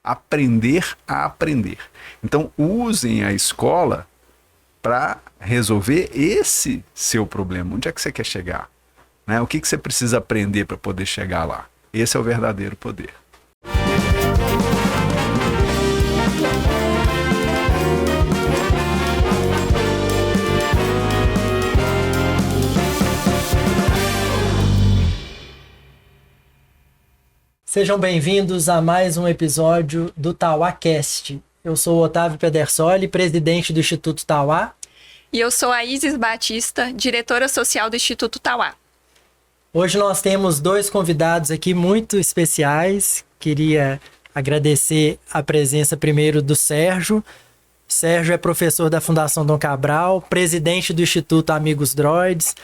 aprender a aprender. Então, usem a escola para resolver esse seu problema. Onde é que você quer chegar? Né? O que você precisa aprender para poder chegar lá? Esse é o verdadeiro poder. Sejam bem-vindos a mais um episódio do TauáCast. Eu sou o Otávio Pedersoli, presidente do Instituto Tauá. E eu sou a Isis Batista, diretora social do Instituto Tauá. Hoje nós temos dois convidados aqui muito especiais. Queria agradecer a presença primeiro do Sérgio. Sérgio é professor da Fundação Dom Cabral, presidente do Instituto Amigos Droids,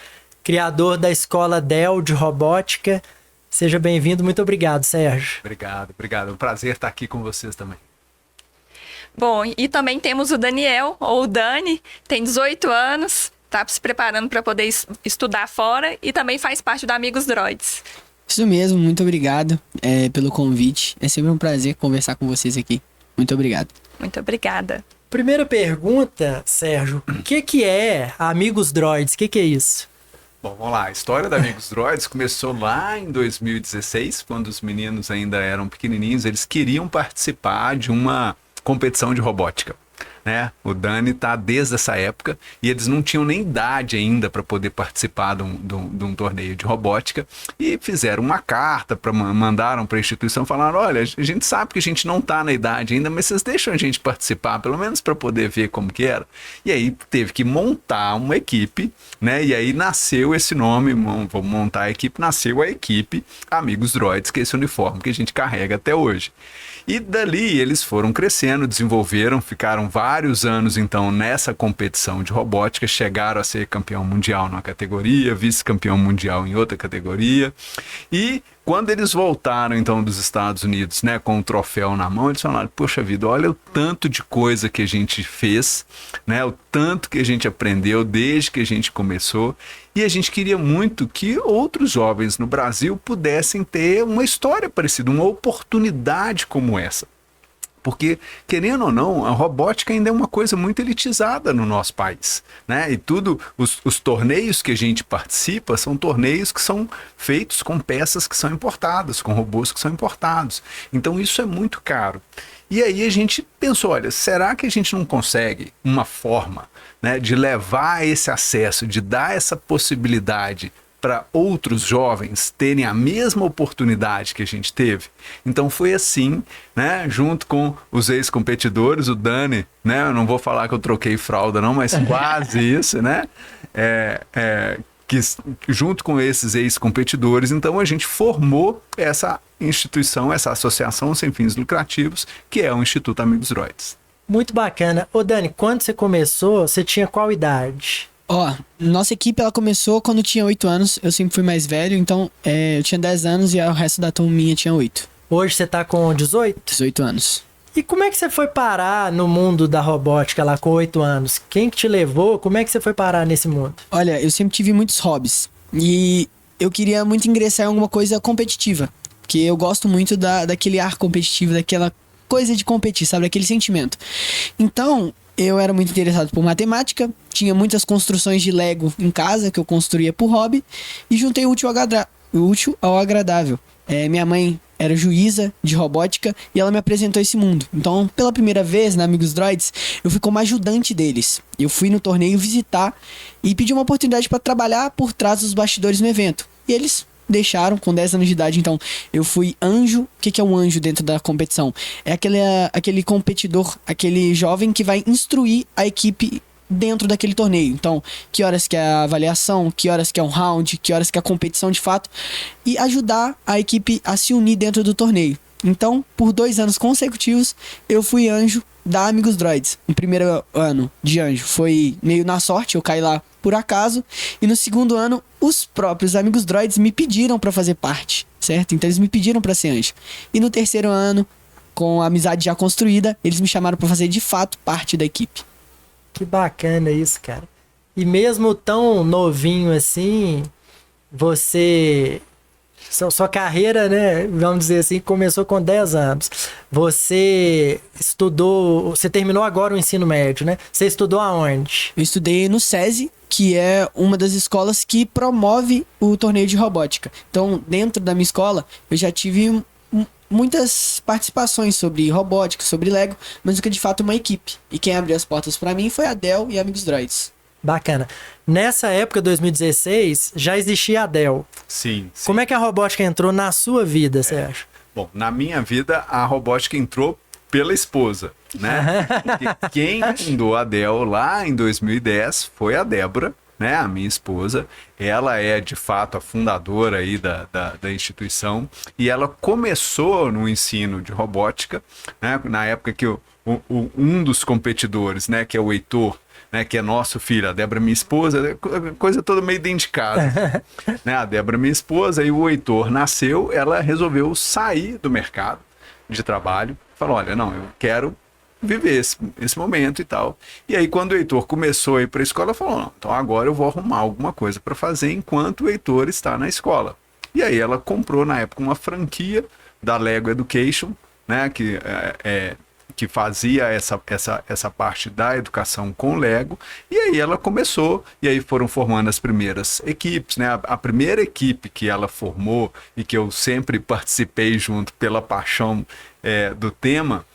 criador da Escola DEL de Robótica. Seja bem-vindo, muito obrigado, Sérgio. Obrigado. É um prazer estar aqui com vocês também. Bom, e também temos o Daniel, ou o Dani, tem 18 anos, está se preparando para poder estudar fora e também faz parte do Amigos Droids. Isso mesmo, muito obrigado pelo convite. É sempre um prazer conversar com vocês aqui. Muito obrigado. Muito obrigada. Primeira pergunta, Sérgio, o que é Amigos Droids? O que é isso? Bom, vamos lá. A história da Amigos Droids começou lá em 2016, quando os meninos ainda eram pequenininhos. Eles queriam participar de uma competição de robótica, né? O Dani tá desde essa época e eles não tinham nem idade ainda para poder participar de um torneio de robótica e fizeram uma carta, mandaram para a instituição, falaram: olha, a gente sabe que a gente não tá na idade ainda, mas vocês deixam a gente participar, pelo menos para poder ver como que era. E aí teve que montar uma equipe, né? E aí nasceu esse nome, vamos montar a equipe, nasceu a equipe Amigos Droids, que é esse uniforme que a gente carrega até hoje. E dali eles foram crescendo, desenvolveram, ficaram vários anos então nessa competição de robótica, chegaram a ser campeão mundial numa categoria, vice-campeão mundial em outra categoria. E quando eles voltaram então dos Estados Unidos, né, com o troféu na mão, eles falaram: poxa vida, olha o tanto de coisa que a gente fez, né, o tanto que a gente aprendeu desde que a gente começou. E a gente queria muito que outros jovens no Brasil pudessem ter uma história parecida, uma oportunidade como essa. Porque, querendo ou não, a robótica ainda é uma coisa muito elitizada no nosso país, né? E os torneios que a gente participa são torneios que são feitos com peças que são importadas, com robôs que são importados. Então isso é muito caro. E aí a gente pensou: olha, será que a gente não consegue uma forma, né, de levar esse acesso, de dar essa possibilidade para outros jovens terem a mesma oportunidade que a gente teve? Então foi assim, né, junto com os ex-competidores, o Dani, né, eu não vou falar que eu troquei fralda não, mas quase isso, né, que junto com esses ex-competidores, então a gente formou essa instituição, essa associação sem fins lucrativos, que é o Instituto Amigos Droids. Muito bacana. Ô Dani, quando você começou, você tinha qual idade? Nossa equipe ela começou quando eu tinha 8 anos, eu sempre fui mais velho, então eu tinha 10 anos e o resto da turminha tinha 8. Hoje você tá com 18? 18 anos. E como é que você foi parar no mundo da robótica lá com 8 anos? Quem que te levou? Como é que você foi parar nesse mundo? Olha, eu sempre tive muitos hobbies e eu queria muito ingressar em alguma coisa competitiva, porque eu gosto muito daquele ar competitivo, daquela coisa de competir, sabe? Aquele sentimento. Então, eu era muito interessado por matemática, tinha muitas construções de Lego em casa que eu construía por hobby e juntei o útil ao agradável. Minha mãe era juíza de robótica e ela me apresentou esse mundo. Então, pela primeira vez na Amigos Droids, eu fui como ajudante deles. Eu fui no torneio visitar e pedi uma oportunidade para trabalhar por trás dos bastidores no evento. E eles deixaram com 10 anos de idade, então eu fui anjo. O que é um anjo dentro da competição? É aquele competidor, aquele jovem que vai instruir a equipe dentro daquele torneio. Então, que horas que é a avaliação, que horas que é um round, que horas que é a competição de fato, e ajudar a equipe a se unir dentro do torneio. Então, por 2 anos consecutivos, eu fui anjo da Amigos Droids. No primeiro ano de anjo foi meio na sorte, eu caí lá por acaso, e no segundo ano, os próprios Amigos Droids me pediram para fazer parte, certo? Então eles me pediram para ser anjo. E no terceiro ano, com a amizade já construída, eles me chamaram para fazer de fato parte da equipe. Que bacana isso, cara. E mesmo tão novinho assim, você Sua carreira, né, vamos dizer assim, começou com 10 anos. Você terminou agora o ensino médio, né? Você estudou aonde? Eu estudei no SESI, que é uma das escolas que promove o torneio de robótica. Então, dentro da minha escola, eu já tive muitas participações sobre robótica, sobre Lego, mas nunca de fato uma equipe. E quem abriu as portas para mim foi a Dell e Amigos Droids. Bacana. Nessa época, 2016, já existia a Dell. Sim, sim. Como é que a robótica entrou na sua vida, Sérgio? Bom, na minha vida, a robótica entrou pela esposa, né? Porque quem fundou a Dell lá em 2010 foi a Débora, né? A minha esposa. Ela é, de fato, a fundadora aí da instituição. E ela começou no ensino de robótica, né? Na época que um dos competidores, né? Que é o Heitor, né, que é nosso filho, a Débora minha esposa, coisa toda meio dentro de casa. Né, a Débora minha esposa, e o Heitor nasceu, ela resolveu sair do mercado de trabalho, falou, olha, não, eu quero viver esse momento e tal. E aí quando o Heitor começou a ir para a escola, falou, não, então agora eu vou arrumar alguma coisa para fazer enquanto o Heitor está na escola. E aí ela comprou na época uma franquia da Lego Education, né, que fazia essa parte da educação com Lego, e aí ela começou, e aí foram formando as primeiras equipes, né? A primeira equipe que ela formou, e que eu sempre participei junto pela paixão do tema,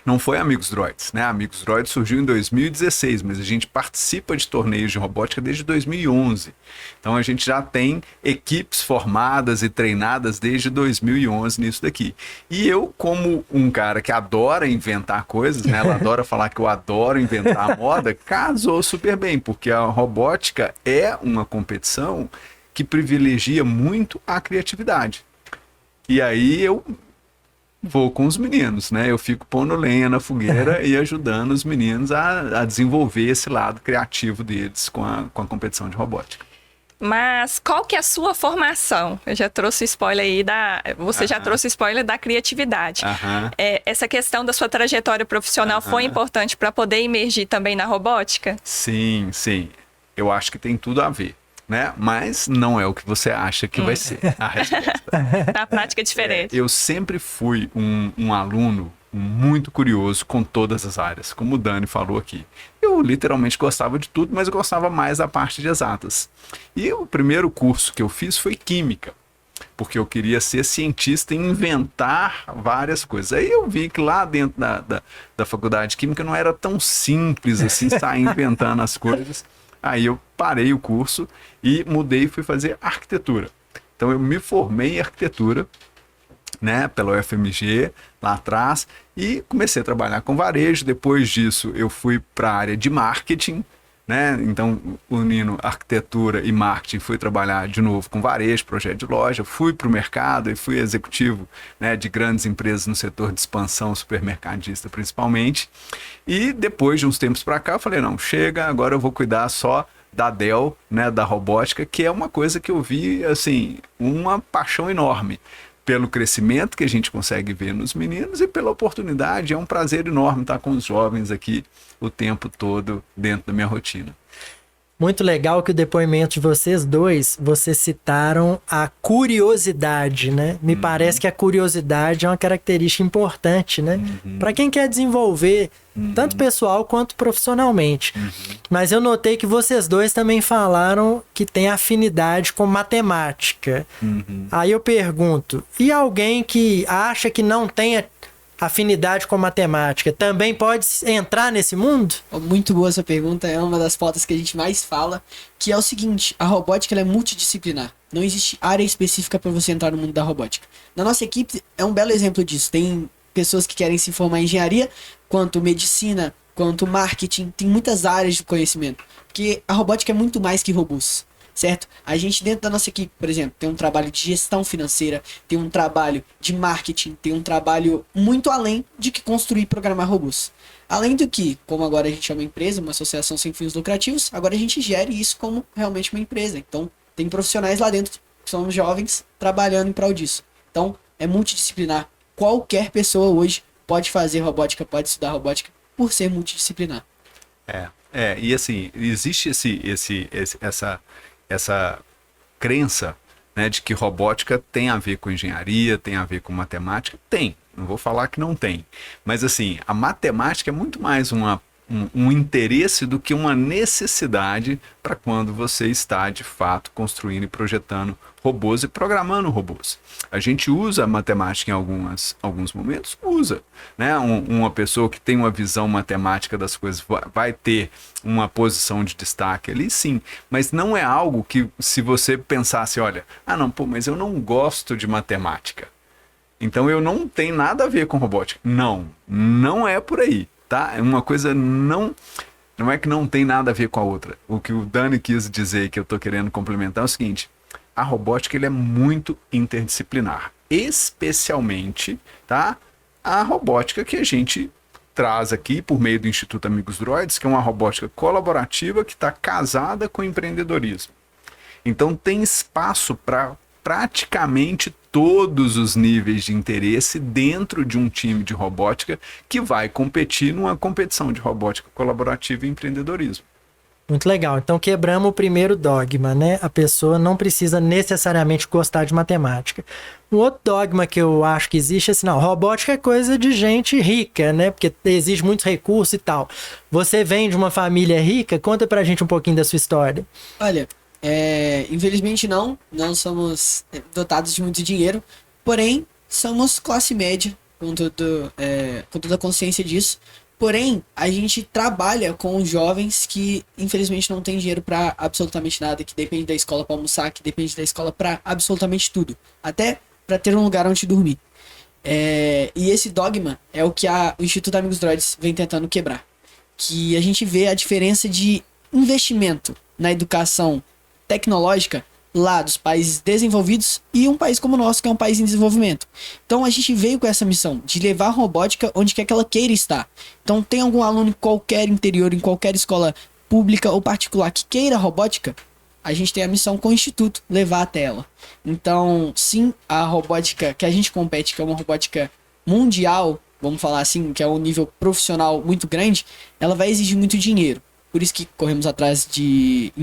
não foi Amigos Droids, né? Amigos Droids surgiu em 2016, mas a gente participa de torneios de robótica desde 2011. Então a gente já tem equipes formadas e treinadas desde 2011 nisso daqui. E eu, como um cara que adora inventar coisas, né? Ela adora falar que eu adoro inventar moda, casou super bem, porque a robótica é uma competição que privilegia muito a criatividade. E aí eu vou com os meninos, né? Eu fico pondo lenha na fogueira e ajudando os meninos a desenvolver esse lado criativo deles com a competição de robótica. Mas qual que é a sua formação? Eu já trouxe spoiler aí Você já trouxe spoiler da criatividade. Essa questão da sua trajetória profissional foi importante para poder emergir também na robótica? Sim, sim. Eu acho que tem tudo a ver, né? Mas não é o que você acha que vai ser a resposta. Na prática é diferente. Eu sempre fui um aluno muito curioso com todas as áreas, como o Dani falou aqui. Eu literalmente gostava de tudo, mas eu gostava mais da parte de exatas. E o primeiro curso que eu fiz foi Química, porque eu queria ser cientista e inventar várias coisas. Aí eu vi que lá dentro da faculdade de Química não era tão simples assim, sair inventando as coisas. Aí eu parei o curso e mudei e fui fazer arquitetura. Então eu me formei em arquitetura, né, pela UFMG, lá atrás, e comecei a trabalhar com varejo. Depois disso eu fui para a área de marketing, né? Então, unindo arquitetura e marketing, fui trabalhar de novo com varejo, projeto de loja, fui para o mercado e fui executivo, né, de grandes empresas no setor de expansão, supermercadista principalmente. E depois de uns tempos para cá, eu falei, não, chega, agora eu vou cuidar só da Dell, né, da robótica, que é uma coisa que eu vi, assim, uma paixão enorme pelo crescimento que a gente consegue ver nos meninos e pela oportunidade. É um prazer enorme estar com os jovens aqui o tempo todo dentro da minha rotina. Muito legal que o depoimento de vocês dois, vocês citaram a curiosidade, né? Me parece que a curiosidade é uma característica importante, né? Para quem quer desenvolver, tanto pessoal quanto profissionalmente. Mas eu notei que vocês dois também falaram que tem afinidade com matemática. Aí eu pergunto, e alguém que acha que não tem afinidade com matemática, também pode entrar nesse mundo? Muito boa essa pergunta, é uma das pautas que a gente mais fala, que é o seguinte, a robótica ela é multidisciplinar. Não existe área específica para você entrar no mundo da robótica. Na nossa equipe é um belo exemplo disso. Tem pessoas que querem se formar em engenharia, quanto medicina, quanto marketing, tem muitas áreas de conhecimento. Porque a robótica é muito mais que robôs. Certo? A gente dentro da nossa equipe, por exemplo, tem um trabalho de gestão financeira, tem um trabalho de marketing, tem um trabalho muito além de que construir e programar robôs. Além do que, como agora a gente é uma empresa, uma associação sem fins lucrativos, agora a gente gere isso como realmente uma empresa. Então, tem profissionais lá dentro, que são jovens, trabalhando em prol disso. Então, é multidisciplinar. Qualquer pessoa hoje pode fazer robótica, pode estudar robótica, por ser multidisciplinar. E assim, existe essa crença, né, de que robótica tem a ver com engenharia, tem a ver com matemática. Tem, não vou falar que não tem. Mas assim, a matemática é muito mais um interesse do que uma necessidade para quando você está, de fato, construindo e projetando robôs e programando robôs. A gente usa a matemática em alguns momentos? Usa. Né? Uma pessoa que tem uma visão matemática das coisas vai ter uma posição de destaque ali, sim. Mas não é algo que, se você pensasse, olha, mas eu não gosto de matemática, então eu não tenho nada a ver com robótica. Não é por aí. Tá? Uma coisa não é que não tem nada a ver com a outra. O que o Dani quis dizer, que eu estou querendo complementar, é o seguinte: a robótica ele é muito interdisciplinar, especialmente, tá, a robótica que a gente traz aqui por meio do Instituto Amigos Droids, que é uma robótica colaborativa que está casada com empreendedorismo. Então tem espaço para praticamente todos os níveis de interesse dentro de um time de robótica que vai competir numa competição de robótica colaborativa e empreendedorismo. Muito legal. Então quebramos o primeiro dogma, né? A pessoa não precisa necessariamente gostar de matemática. Um outro dogma que eu acho que existe é assim, não, robótica é coisa de gente rica, né? Porque exige muitos recursos e tal. Você vem de uma família rica? Conta pra gente um pouquinho da sua história. Olha, infelizmente não somos dotados de muito dinheiro, porém somos classe média, com toda a consciência disso. Porém, a gente trabalha com jovens que infelizmente não tem dinheiro para absolutamente nada, que depende da escola para almoçar, que depende da escola para absolutamente tudo, até para ter um lugar onde dormir. E esse dogma é o que o Instituto Amigos Droids vem tentando quebrar, que a gente vê a diferença de investimento na educação tecnológica lá dos países desenvolvidos e um país como o nosso, que é um país em desenvolvimento. Então a gente veio com essa missão de levar a robótica onde quer que ela queira estar. Então tem algum aluno em qualquer interior, em qualquer escola pública ou particular que queira robótica, a gente tem a missão com o Instituto levar até ela. Então sim, a robótica que a gente compete, que é uma robótica mundial, vamos falar assim, que é um nível profissional muito grande, ela vai exigir muito dinheiro. Por isso que corremos atrás de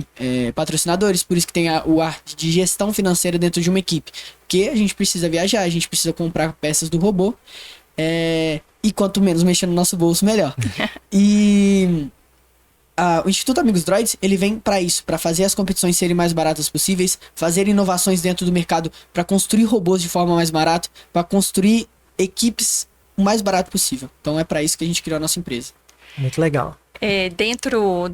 patrocinadores, por isso que tem o ar de gestão financeira dentro de uma equipe. Porque a gente precisa viajar, a gente precisa comprar peças do robô, e quanto menos mexer no nosso bolso, melhor. E o Instituto Amigos Droids, ele vem para isso, para fazer as competições serem mais baratas possíveis, fazer inovações dentro do mercado, para construir robôs de forma mais barata, para construir equipes o mais barato possível. Então é para isso que a gente criou a nossa empresa. Muito legal. Dentro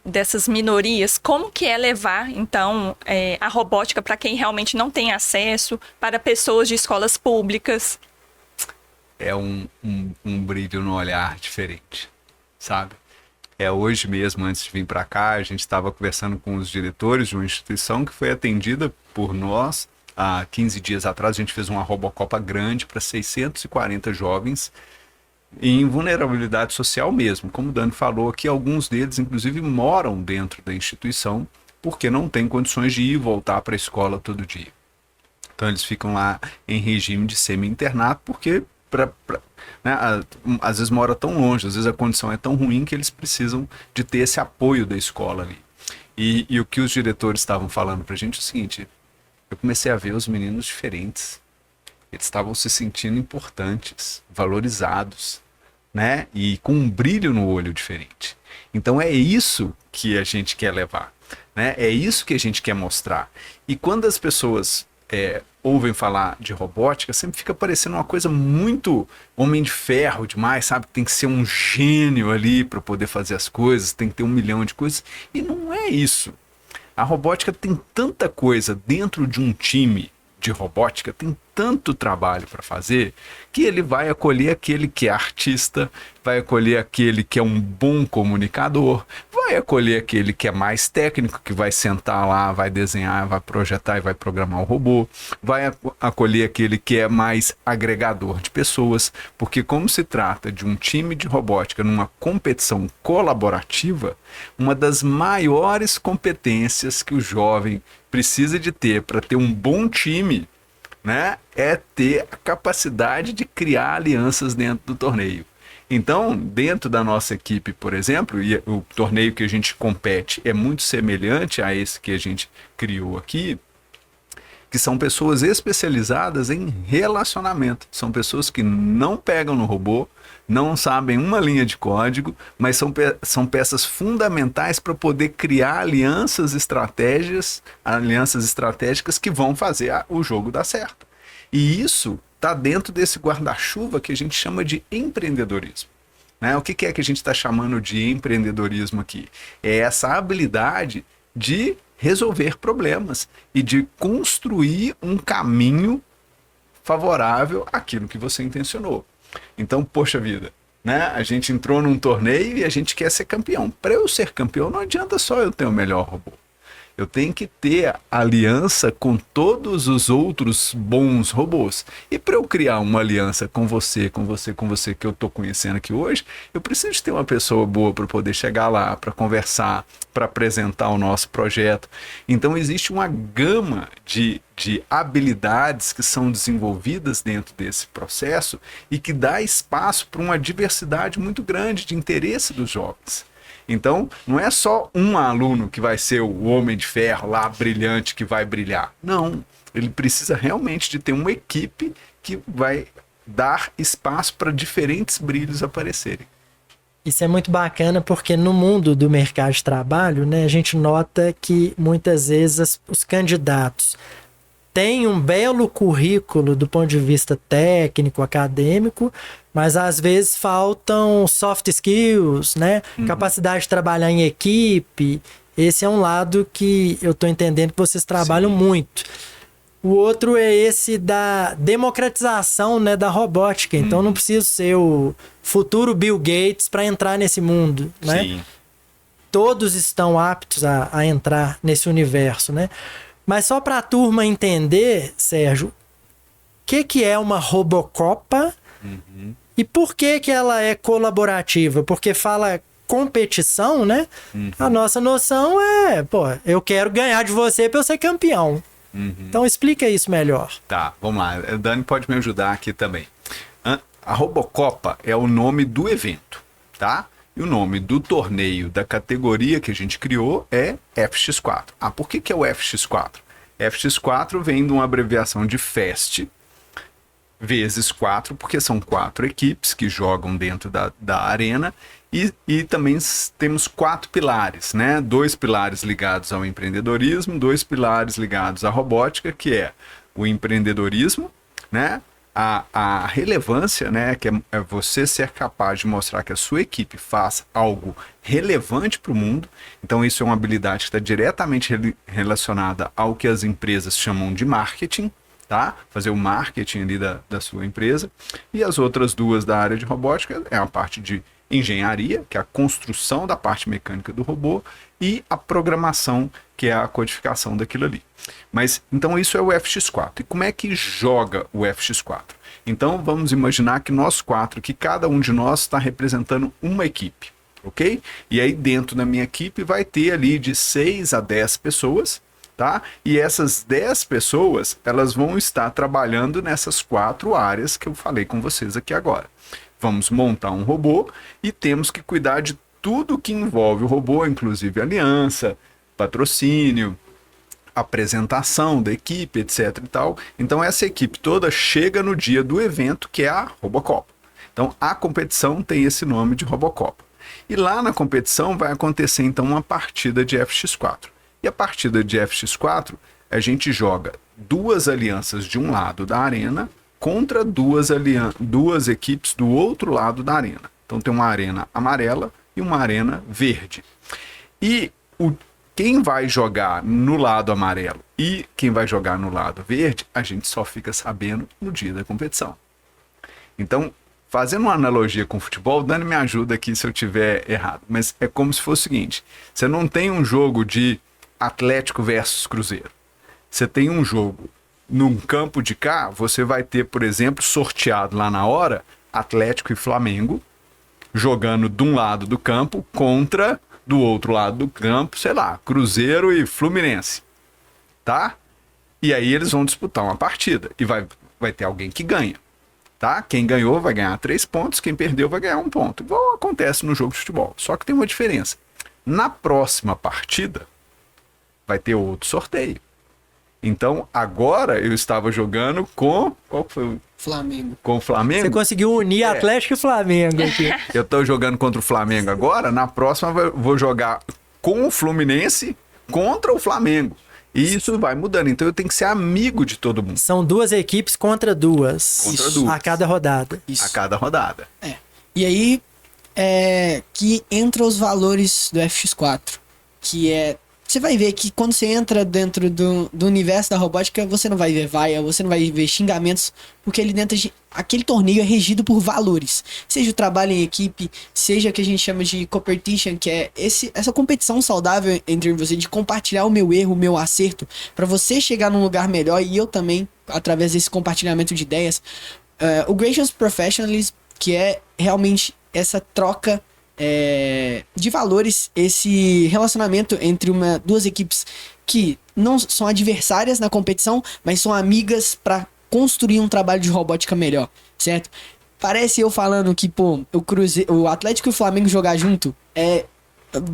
dessas minorias, como que é levar, então, a robótica para quem realmente não tem acesso, para pessoas de escolas públicas? É um brilho no olhar diferente, sabe? Hoje mesmo, antes de vir para cá, a gente estava conversando com os diretores de uma instituição que foi atendida por nós. Há 15 dias atrás, a gente fez uma Robocopa grande para 640 jovens em vulnerabilidade social mesmo. Como o Dani falou aqui, alguns deles inclusive moram dentro da instituição porque não têm condições de ir e voltar para a escola todo dia. Então eles ficam lá em regime de semi-internato porque né, às vezes mora tão longe, às vezes a condição é tão ruim que eles precisam de ter esse apoio da escola ali. E o que os diretores estavam falando para a gente é o seguinte: eu comecei a ver os meninos diferentes. Eles estavam se sentindo importantes, valorizados, né? E com um brilho no olho diferente. Então é isso que a gente quer levar, né? É isso que a gente quer mostrar. E quando as pessoas ouvem falar de robótica, sempre fica parecendo uma coisa muito homem de ferro demais, sabe? Tem que ser um gênio ali para poder fazer as coisas, tem que ter 1 milhão de coisas. E não é isso. A robótica tem tanta coisa dentro de um time de robótica, tem tanto trabalho para fazer, que ele vai acolher aquele que é artista, vai acolher aquele que é um bom comunicador, vai acolher aquele que é mais técnico, que vai sentar lá, vai desenhar, vai projetar e vai programar o robô, vai acolher aquele que é mais agregador de pessoas, porque como se trata de um time de robótica numa competição colaborativa, uma das maiores competências que o jovem precisa de ter para ter um bom time, né, é ter a capacidade de criar alianças dentro do torneio. Então, dentro da nossa equipe, por exemplo, e o torneio que a gente compete é muito semelhante a esse que a gente criou aqui, que são pessoas especializadas em relacionamento. São pessoas que não pegam no robô, não sabem uma linha de código, mas são peças fundamentais para poder criar alianças estratégicas que vão fazer o jogo dar certo. E isso está dentro desse guarda-chuva que a gente chama de empreendedorismo. Né? O que é que a gente está chamando de empreendedorismo aqui? É essa habilidade de resolver problemas e de construir um caminho favorável àquilo que você intencionou. Então, poxa vida, né? A gente entrou num torneio e a gente quer ser campeão. Para eu ser campeão, não adianta só eu ter o melhor robô. Eu tenho que ter aliança com todos os outros bons robôs. E para eu criar uma aliança com você, que eu estou conhecendo aqui hoje, eu preciso de ter uma pessoa boa para poder chegar lá, para conversar, para apresentar o nosso projeto. Então existe uma gama de habilidades que são desenvolvidas dentro desse processo e que dá espaço para uma diversidade muito grande de interesse dos jovens. Então, não é só um aluno que vai ser o homem de ferro lá, brilhante, que vai brilhar. Não, ele precisa realmente de ter uma equipe que vai dar espaço para diferentes brilhos aparecerem. Isso é muito bacana porque no mundo do mercado de trabalho, né, a gente nota que muitas vezes os candidatos têm um belo currículo do ponto de vista técnico, acadêmico, mas às vezes faltam soft skills, né? Capacidade de trabalhar em equipe. Esse é um lado que eu estou entendendo que vocês trabalham muito. O outro é esse da democratização, né, da robótica. Então não preciso ser o futuro Bill Gates para entrar nesse mundo, né? Sim. Todos estão aptos a entrar nesse universo, né? Mas só para a turma entender, Sérgio, o que é uma Robocopa e por que ela é colaborativa? Porque fala competição, né? A nossa noção é, eu quero ganhar de você para eu ser campeão. Então explica isso melhor. Tá, vamos lá. O Dani pode me ajudar aqui também. A Robocopa é o nome do evento, tá? E o nome do torneio da categoria que a gente criou é FX4. Por que é o FX4? FX4 vem de uma abreviação de Fast vezes 4, porque são 4 equipes que jogam dentro da arena. E também temos 4 pilares, né? 2 pilares ligados ao empreendedorismo, 2 pilares ligados à robótica, que é o empreendedorismo, né? A relevância, né, que é você ser capaz de mostrar que a sua equipe faz algo relevante para o mundo. Então isso é uma habilidade que está diretamente relacionada ao que as empresas chamam de marketing, tá? Fazer o marketing ali da sua empresa. E as outras 2 da área de robótica é a parte de engenharia, que é a construção da parte mecânica do robô, e a programação, que é a codificação daquilo ali. Mas, então isso é o FX4. E como é que joga o FX4? Então vamos imaginar que nós 4, que cada um de nós está representando uma equipe, ok? E aí dentro da minha equipe vai ter ali de 6 a 10 pessoas, tá? E essas 10 pessoas, elas vão estar trabalhando nessas 4 áreas que eu falei com vocês aqui agora. Vamos montar um robô e temos que cuidar de tudo que envolve o robô, inclusive aliança, patrocínio, apresentação da equipe, etc e tal. Então essa equipe toda chega no dia do evento, que é a Robocopa. Então a competição tem esse nome de Robocopa. E lá na competição vai acontecer então uma partida de FX4. E a partida de FX4, a gente joga 2 alianças de um lado da arena contra 2 equipes do outro lado da arena. Então tem uma arena amarela e uma arena verde. E quem vai jogar no lado amarelo e quem vai jogar no lado verde, a gente só fica sabendo no dia da competição. Então, fazendo uma analogia com o futebol, Dani me ajuda aqui se eu tiver errado, mas é como se fosse o seguinte: você não tem um jogo de Atlético versus Cruzeiro. Você tem um jogo num campo de cá, você vai ter, por exemplo, sorteado lá na hora, Atlético e Flamengo, jogando de um lado do campo contra, do outro lado do campo, sei lá, Cruzeiro e Fluminense, tá? E aí eles vão disputar uma partida e vai ter alguém que ganha, tá? Quem ganhou vai ganhar 3 pontos, quem perdeu vai ganhar 1 ponto. Igual acontece no jogo de futebol, só que tem uma diferença. Na próxima partida, vai ter outro sorteio. Então, agora eu estava jogando com... Qual foi o... Flamengo. Com o Flamengo. Você conseguiu unir Atlético e Flamengo aqui. Eu tô jogando contra o Flamengo agora, na próxima eu vou jogar com o Fluminense contra o Flamengo. E isso vai mudando, então eu tenho que ser amigo de todo mundo. São 2 equipes contra 2. Contra 2. A cada rodada. Isso. A cada rodada. E aí, que entra os valores do FX4, que é... Você vai ver que quando você entra dentro do universo da robótica, você não vai ver vaia, você não vai ver xingamentos, porque ali dentro, aquele torneio é regido por valores. Seja o trabalho em equipe, seja o que a gente chama de competition, que é essa competição saudável entre você, de compartilhar o meu erro, o meu acerto, para você chegar num lugar melhor, e eu também, através desse compartilhamento de ideias. O Gracious Professionalism, que é realmente essa troca de valores, esse relacionamento entre duas equipes que não são adversárias na competição, mas são amigas para construir um trabalho de robótica melhor, certo? Parece eu falando que, pô, o Atlético e o Flamengo jogar junto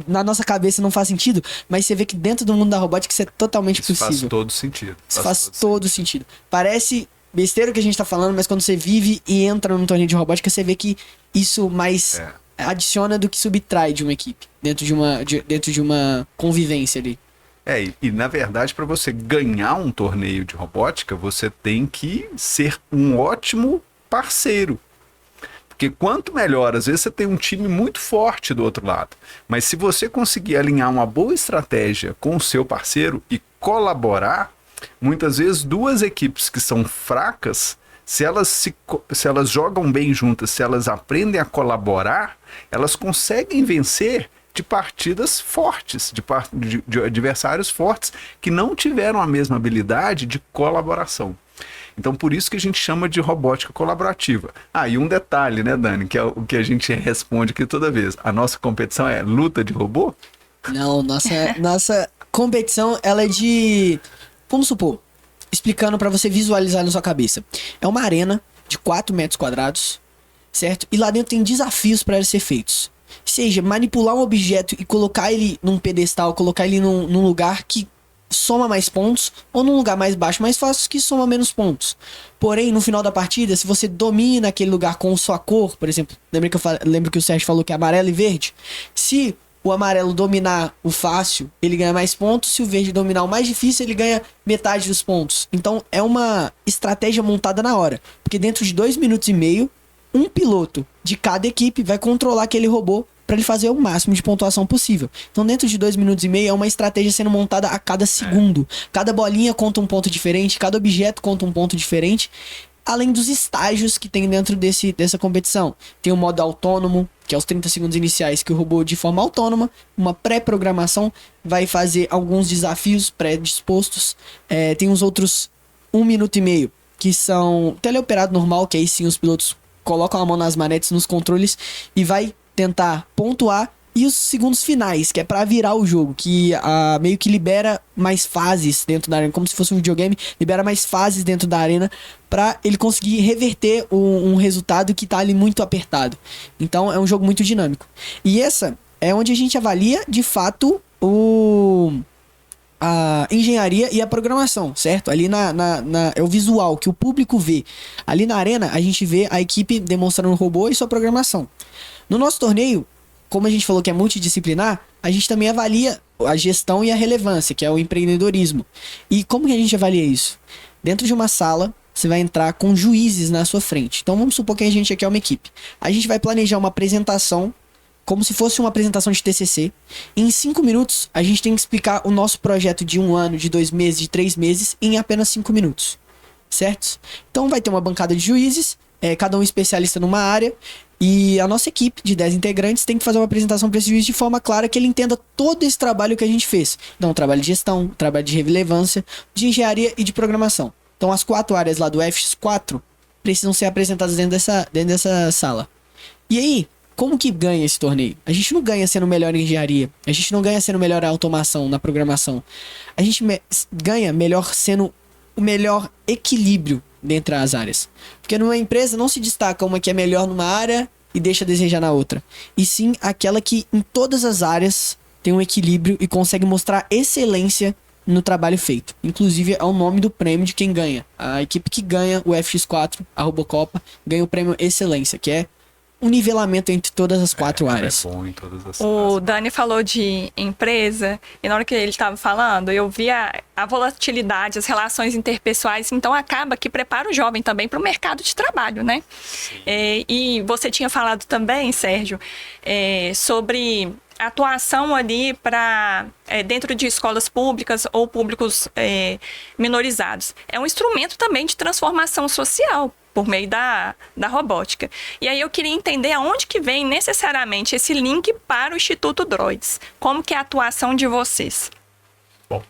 na nossa cabeça não faz sentido, mas você vê que dentro do mundo da robótica isso é totalmente possível. Faz todo sentido. Isso faz todo sentido. Parece besteira o que a gente tá falando, mas quando você vive e entra num torneio de robótica, você vê que isso mais adiciona do que subtrai de uma equipe, dentro de uma convivência ali. E na verdade, para você ganhar um torneio de robótica, você tem que ser um ótimo parceiro. Porque quanto melhor, às vezes você tem um time muito forte do outro lado, mas se você conseguir alinhar uma boa estratégia com o seu parceiro e colaborar, muitas vezes 2 equipes que são fracas, se elas jogam bem juntas, se elas aprendem a colaborar, elas conseguem vencer de partidas fortes, de adversários fortes que não tiveram a mesma habilidade de colaboração. Então, por isso que a gente chama de robótica colaborativa. E um detalhe, né, Dani, que é o que a gente responde aqui toda vez. A nossa competição é luta de robô? Não, nossa competição, ela é de... Vamos supor, explicando para você visualizar na sua cabeça. É uma arena de 4 metros quadrados, certo? E lá dentro tem desafios para eles ser feitos. Seja, manipular um objeto e colocar ele num pedestal, colocar ele num lugar que soma mais pontos, ou num lugar mais baixo, mais fácil, que soma menos pontos. Porém, no final da partida, se você domina aquele lugar com sua cor, por exemplo, lembra que o Sérgio falou que é amarelo e verde? Se o amarelo dominar o fácil, ele ganha mais pontos. Se o verde dominar o mais difícil, ele ganha metade dos pontos. Então, é uma estratégia montada na hora. Porque dentro de 2 minutos e meio, um piloto de cada equipe vai controlar aquele robô para ele fazer o máximo de pontuação possível. Então, dentro de 2 minutos e meio, é uma estratégia sendo montada a cada segundo. Cada bolinha conta um ponto diferente, cada objeto conta um ponto diferente. Além dos estágios que tem dentro dessa competição. Tem o modo autônomo, que é os 30 segundos iniciais, que o robô, de forma autônoma, uma pré-programação, vai fazer alguns desafios pré-dispostos. Tem os outros 1 minuto e meio, que são teleoperado normal, que aí sim os pilotos colocam a mão nas manetes, nos controles, e vai tentar pontuar. E os segundos finais, que é pra virar o jogo, que meio que libera mais fases dentro da arena, como se fosse um videogame, libera mais fases dentro da arena pra ele conseguir reverter um resultado que tá ali muito apertado. Então é um jogo muito dinâmico. E essa é onde a gente avalia, de fato, a engenharia e a programação, certo? Ali é o visual que o público vê. Ali na arena, a gente vê a equipe demonstrando o robô e sua programação. No nosso torneio, como a gente falou que é multidisciplinar, a gente também avalia a gestão e a relevância, que é o empreendedorismo. E como que a gente avalia isso? Dentro de uma sala, você vai entrar com juízes na sua frente. Então vamos supor que a gente aqui é uma equipe. A gente vai planejar uma apresentação, como se fosse uma apresentação de TCC. E em 5 minutos, a gente tem que explicar o nosso projeto de 1 ano, de 2 meses, de 3 meses, em apenas 5 minutos. Certo? Então vai ter uma bancada de juízes, cada um especialista numa área. E a nossa equipe de 10 integrantes tem que fazer uma apresentação para esse juiz de forma clara, que ele entenda todo esse trabalho que a gente fez. Então, trabalho de gestão, trabalho de relevância, de engenharia e de programação. Então, as 4 áreas lá do FX4 precisam ser apresentadas dentro dessa sala. E aí, como que ganha esse torneio? A gente não ganha sendo melhor em engenharia. A gente não ganha sendo melhor em automação, na programação. A gente ganha melhor sendo o melhor equilíbrio dentre as áreas. Porque numa empresa não se destaca uma que é melhor numa área e deixa a desejar na outra. E sim aquela que em todas as áreas tem um equilíbrio e consegue mostrar excelência no trabalho feito. Inclusive, é o nome do prêmio de quem ganha. A equipe que ganha o FX4, a Robocopa, ganha o prêmio Excelência, que é um nivelamento entre todas as 4 áreas. É bom em todas as O Dani falou de empresa, e na hora que ele estava falando, eu vi a volatilidade, as relações interpessoais, então acaba que prepara o jovem também para o mercado de trabalho, né? E você tinha falado também, Sérgio, sobre atuação ali para dentro de escolas públicas ou públicos minorizados. É um instrumento também de transformação social por meio da robótica. E aí eu queria entender aonde que vem necessariamente esse link para o Instituto Droids. Como que é a atuação de vocês? Bom,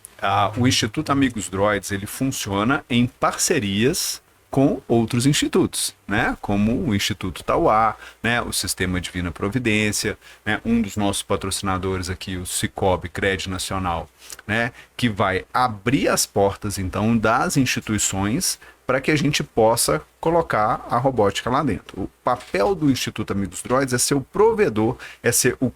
o Instituto Amigos Droids, ele funciona em parcerias com outros institutos, né? Como o Instituto Tauá, né? O Sistema Divina Providência, né? Um dos nossos patrocinadores aqui, o Cicobi Crédito Nacional, né? Que vai abrir as portas, então, das instituições para que a gente possa colocar a robótica lá dentro. O papel do Instituto Amigos Droids é ser o provedor, é ser o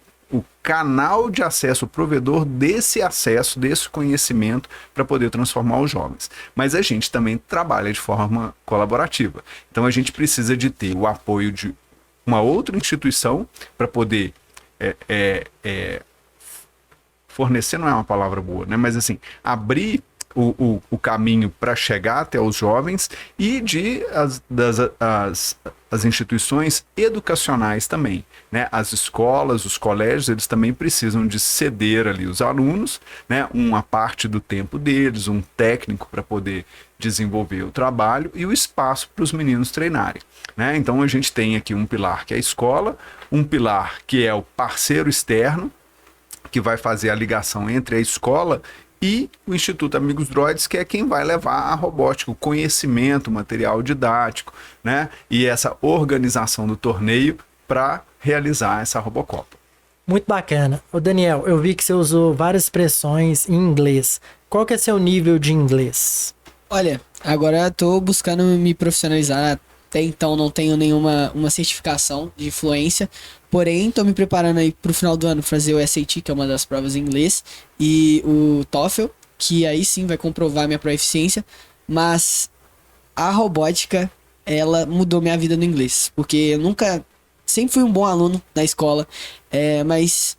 canal de acesso, o provedor desse acesso, desse conhecimento para poder transformar os jovens. Mas a gente também trabalha de forma colaborativa. Então a gente precisa de ter o apoio de uma outra instituição para poder fornecer, não é uma palavra boa, né? Mas assim, abrir o caminho para chegar até os jovens e as instituições educacionais também, né? As escolas, os colégios, eles também precisam de ceder ali os alunos, né? Uma parte do tempo deles, um técnico para poder desenvolver o trabalho e o espaço para os meninos treinarem, né? Então a gente tem aqui um pilar que é a escola, um pilar que é o parceiro externo, que vai fazer a ligação entre a escola e o Instituto Amigos Droids, que é quem vai levar a robótica, o conhecimento, o material didático, né? E essa organização do torneio para realizar essa Robocopa. Muito bacana. Ô Daniel, eu vi que você usou várias expressões em inglês. Qual que é seu nível de inglês? Olha, agora eu tô buscando me profissionalizar. Até então não tenho nenhuma certificação de fluência, porém estou me preparando aí pro final do ano fazer o SAT, que é uma das provas em inglês, e o TOEFL, que aí sim vai comprovar minha proficiência, mas a robótica, ela mudou minha vida no inglês, porque eu sempre fui um bom aluno na escola, mas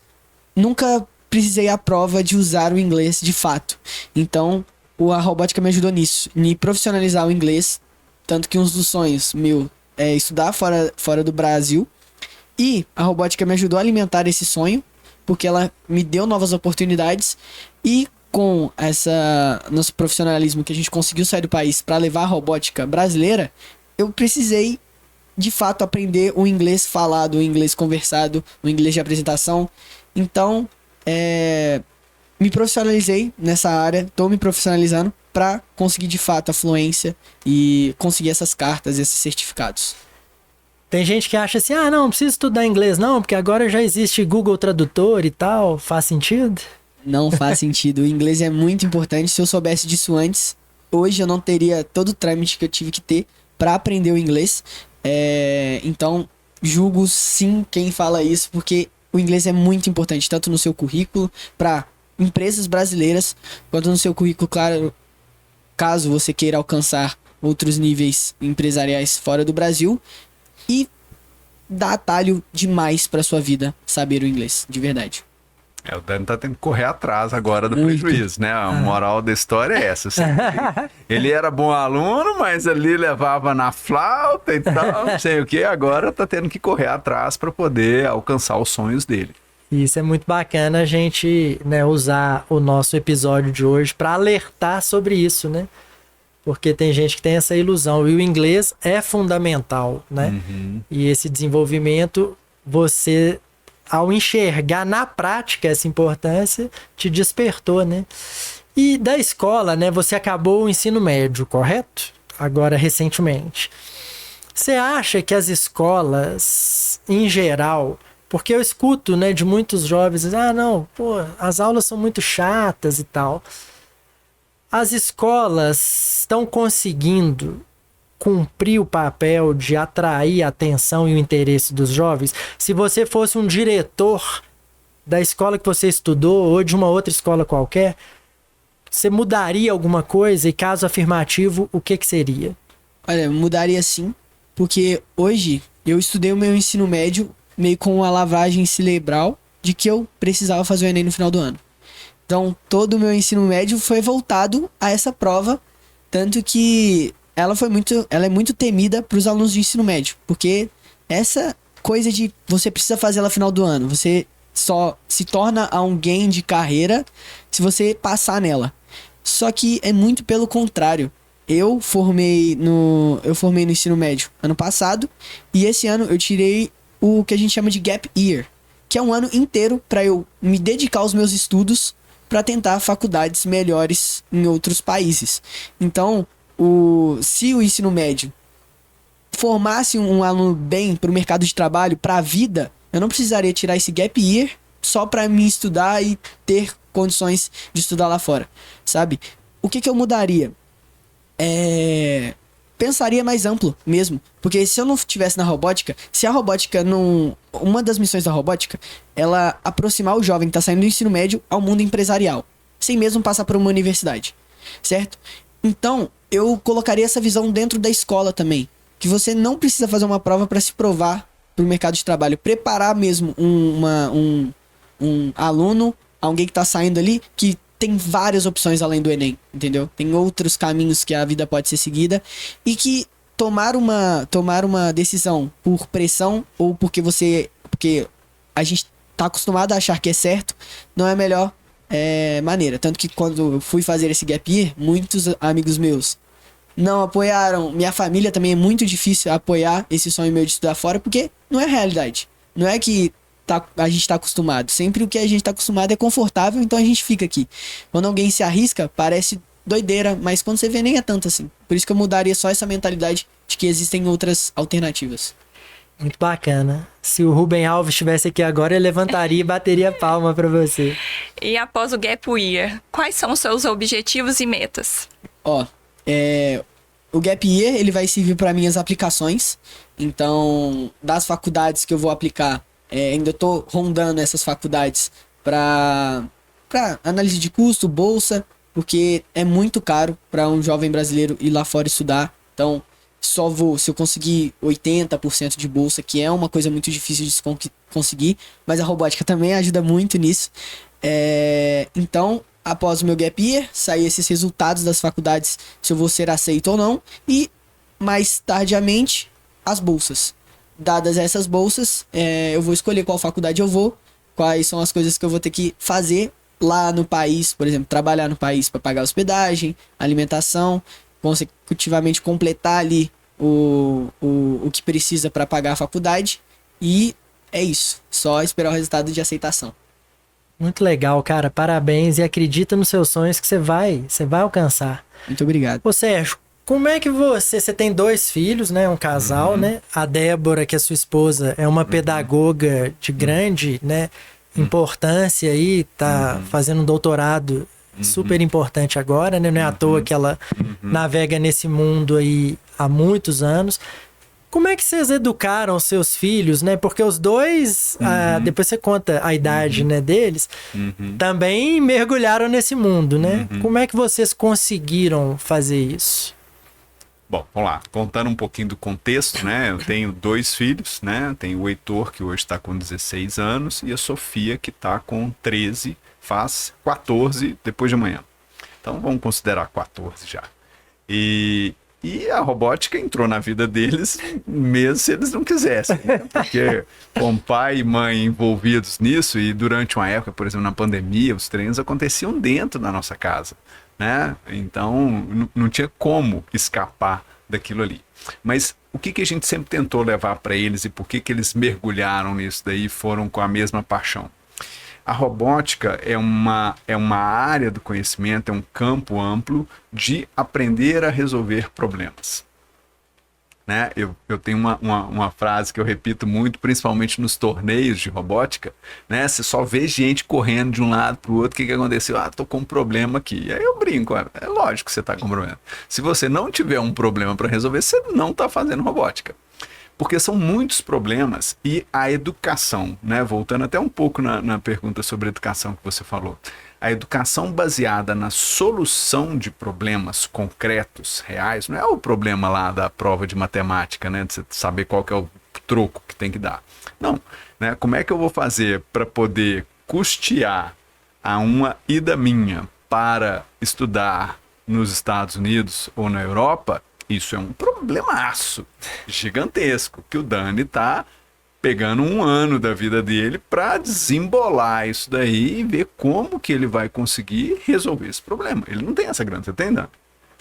nunca precisei à prova de usar o inglês de fato. Então a robótica me ajudou nisso, me profissionalizar o inglês. Tanto que um dos sonhos meu é estudar fora do Brasil. E a robótica me ajudou a alimentar esse sonho, porque ela me deu novas oportunidades. E com nosso profissionalismo que a gente conseguiu sair do país para levar a robótica brasileira, eu precisei de fato aprender o inglês falado, o inglês conversado, o inglês de apresentação. Então, me profissionalizei nessa área, estou me profissionalizando para conseguir de fato a fluência e conseguir essas cartas e esses certificados. Tem gente que acha assim, não precisa estudar inglês não, porque agora já existe Google Tradutor e tal. Faz sentido? Não faz sentido. O inglês é muito importante. Se eu soubesse disso antes, hoje eu não teria todo o trâmite que eu tive que ter para aprender o inglês. Então, julgo sim quem fala isso, porque o inglês é muito importante, tanto no seu currículo para empresas brasileiras, quanto no seu currículo, claro, caso você queira alcançar outros níveis empresariais fora do Brasil, e dá atalho demais para sua vida saber o inglês, de verdade. O Dani tá tendo que correr atrás agora do prejuízo, né? A moral da história é essa. Assim, ele era bom aluno, mas ali levava na flauta e tal, não sei o que, agora tá tendo que correr atrás para poder alcançar os sonhos dele. Isso é muito bacana a gente, né, usar o nosso episódio de hoje para alertar sobre isso, né? Porque tem gente que tem essa ilusão. E o inglês é fundamental, né? Uhum. E esse desenvolvimento, você, ao enxergar na prática essa importância, te despertou, né? E da escola, né? Você acabou o ensino médio, correto? Agora, recentemente. Você acha que as escolas, em geral... Porque eu escuto, né, de muitos jovens, as aulas são muito chatas e tal. As escolas estão conseguindo cumprir o papel de atrair a atenção e o interesse dos jovens? Se você fosse um diretor da escola que você estudou ou de uma outra escola qualquer, você mudaria alguma coisa? E caso afirmativo, o que seria? Olha, mudaria sim, porque hoje eu estudei o meu ensino médio meio com a lavagem cerebral de que eu precisava fazer o Enem no final do ano. Então, todo o meu ensino médio foi voltado a essa prova, tanto que ela é muito temida para os alunos de ensino médio, porque essa coisa de você precisa fazer ela no final do ano, você só se torna alguém de carreira se você passar nela. Só que é muito pelo contrário. Eu formei no ensino médio ano passado e esse ano eu tirei o que a gente chama de Gap Year, que é um ano inteiro para eu me dedicar aos meus estudos para tentar faculdades melhores em outros países. Então, se o ensino médio formasse um aluno bem para o mercado de trabalho, para a vida, eu não precisaria tirar esse Gap Year só para me estudar e ter condições de estudar lá fora, sabe? O que eu mudaria? Pensaria mais amplo mesmo. Porque se eu não estivesse na robótica, se a robótica não... Uma das missões da robótica, ela aproximar o jovem que está saindo do ensino médio ao mundo empresarial, sem mesmo passar por uma universidade, certo? Então, eu colocaria essa visão dentro da escola também, que você não precisa fazer uma prova para se provar para o mercado de trabalho, preparar mesmo um aluno, alguém que está saindo ali, que tem várias opções além do Enem, entendeu? Tem outros caminhos que a vida pode ser seguida e que tomar uma decisão por pressão ou porque a gente tá acostumado a achar que é certo, não é a melhor maneira. Tanto que quando eu fui fazer esse Gap Year, muitos amigos meus não apoiaram. Minha família também é muito difícil apoiar esse sonho meu de estudar fora, porque não é realidade. Não é que a gente tá acostumado. Sempre o que a gente tá acostumado é confortável, então a gente fica aqui. Quando alguém se arrisca, parece doideira, mas quando você vê nem é tanto assim. Por isso que eu mudaria só essa mentalidade de que existem outras alternativas. Muito bacana. Se o Rubem Alves estivesse aqui agora, ele levantaria e bateria palma para você. E após o Gap Year, quais são os seus objetivos e metas? O Gap Year, ele vai servir para minhas aplicações. Então, das faculdades que eu vou aplicar, ainda tô rondando essas faculdades para análise de custo, bolsa, porque é muito caro para um jovem brasileiro ir lá fora estudar. Então, só vou se eu conseguir 80% de bolsa, que é uma coisa muito difícil de se conseguir, mas a robótica também ajuda muito nisso. Então, após o meu Gap Year, sair esses resultados das faculdades, se eu vou ser aceito ou não, e mais tardiamente, as bolsas. Dadas essas bolsas, eu vou escolher qual faculdade eu vou, quais são as coisas que eu vou ter que fazer lá no país, por exemplo, trabalhar no país para pagar hospedagem, alimentação, consecutivamente completar ali o que precisa para pagar a faculdade, e é isso, só esperar o resultado de aceitação. Muito legal, cara, parabéns e acredita nos seus sonhos que você vai alcançar. Muito obrigado. Ô Sérgio, como é que você tem 2 filhos, né, um casal, né, a Débora, que é sua esposa, é uma pedagoga de grande, né, importância aí, tá fazendo um doutorado super importante agora, né? Não é à toa que ela navega nesse mundo aí há muitos anos. Como é que vocês educaram seus filhos, né? Porque os dois, depois você conta a idade, né, deles, também mergulharam nesse mundo, né? Como é que vocês conseguiram fazer isso? Bom, vamos lá. Contando um pouquinho do contexto, né? Eu tenho 2 filhos, né? Eu tenho o Heitor, que hoje está com 16 anos, e a Sofia, que está com 13, faz 14 depois de amanhã. Então vamos considerar 14 já. E a robótica entrou na vida deles mesmo se eles não quisessem, né? Porque com pai e mãe envolvidos nisso, e durante uma época, por exemplo, na pandemia, os treinos aconteciam dentro da nossa casa, né? Então não tinha como escapar daquilo ali. Mas o que a gente sempre tentou levar para eles e por que eles mergulharam nisso daí e foram com a mesma paixão? A robótica é uma área do conhecimento, é um campo amplo de aprender a resolver problemas. Né? Eu tenho uma frase que eu repito muito, principalmente nos torneios de robótica, né? Você só vê gente correndo de um lado para o outro, o que aconteceu? Tô com um problema aqui. E aí eu brinco, é lógico que você está com um problema. Se você não tiver um problema para resolver, você não está fazendo robótica. Porque são muitos problemas e a educação, né? Voltando até um pouco na pergunta sobre educação que você falou. A educação baseada na solução de problemas concretos, reais, não é o problema lá da prova de matemática, né? De você saber qual que é o troco que tem que dar. Não, né? Como é que eu vou fazer para poder custear a uma ida minha para estudar nos Estados Unidos ou na Europa? Isso é um problemaço gigantesco que o Dani tá pegando 1 ano da vida dele para desembolar isso daí e ver como que ele vai conseguir resolver esse problema. Ele não tem essa grana, você tem, Dani?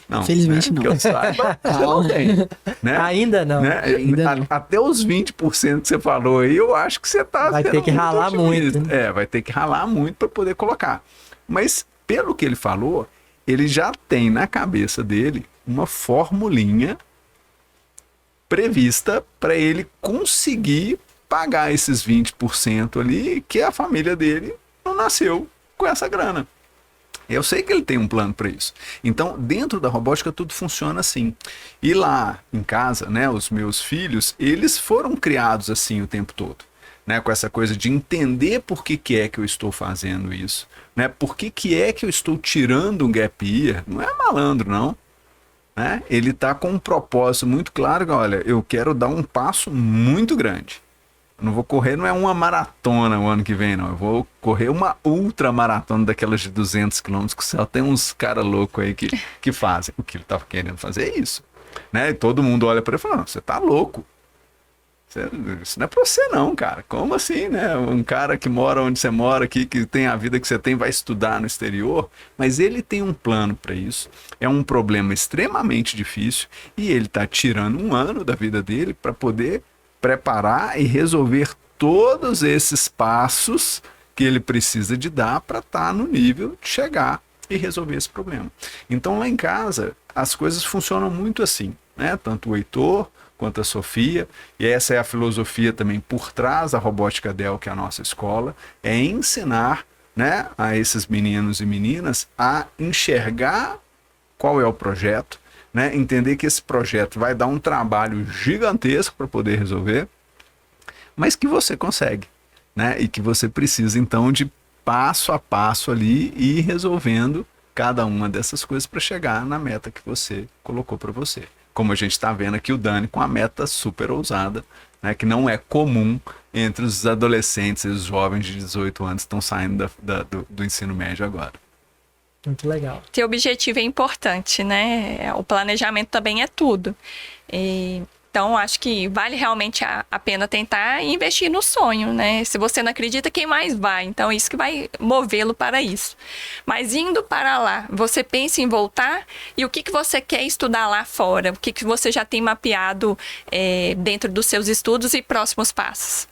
Não. Felizmente, né? não. Que eu saiba, você não tem. Né? Ainda não. Né? Ainda não. Até os 20% que você falou aí, eu acho que você tá... Vai ter que ralar otimista. muito. Né? Vai ter que ralar muito para poder colocar. Mas, pelo que ele falou, ele já tem na cabeça dele uma formulinha prevista para ele conseguir pagar esses 20% ali que a família dele não nasceu com essa grana. Eu sei que ele tem um plano para isso. Então, dentro da robótica, tudo funciona assim. E lá em casa, né, os meus filhos, eles foram criados assim o tempo todo. Né, com essa coisa de entender por que é que eu estou fazendo isso. Né, por que é que eu estou tirando um gap year. Não é malandro, não. Né? Ele está com um propósito muito claro. Que, olha, eu quero dar um passo muito grande. Eu não vou correr, não é uma maratona o ano que vem, não. Eu vou correr uma ultramaratona daquelas de 200 km que só tem uns caras loucos aí que fazem. O que ele estava querendo fazer é isso. Né? E todo mundo olha para ele e fala, não, você tá louco. Isso não é pra você não, cara. Como assim, né? Um cara que mora onde você mora aqui, que tem a vida que você tem, vai estudar no exterior, mas ele tem um plano para isso. É um problema extremamente difícil e ele tá tirando 1 ano da vida dele para poder preparar e resolver todos esses passos que ele precisa de dar para estar no nível de chegar e resolver esse problema. Então lá em casa as coisas funcionam muito assim, né? Tanto o Heitor quanto a Sofia, e essa é a filosofia também por trás da Robótica Dell, que é a nossa escola, é ensinar, né, a esses meninos e meninas a enxergar qual é o projeto, né, entender que esse projeto vai dar um trabalho gigantesco para poder resolver, mas que você consegue, né, e que você precisa então de passo a passo ali ir resolvendo cada uma dessas coisas para chegar na meta que você colocou para você. Como a gente está vendo aqui o Dani com a meta super ousada, né, que não é comum entre os adolescentes e os jovens de 18 anos que estão saindo do ensino médio agora. Muito legal. Ter objetivo é importante, né? O planejamento também é tudo. Então, acho que vale realmente a pena tentar investir no sonho, né? Se você não acredita, quem mais vai? Então, isso que vai movê-lo para isso. Mas indo para lá, você pensa em voltar? E o que você quer estudar lá fora? O que você já tem mapeado dentro dos seus estudos e próximos passos?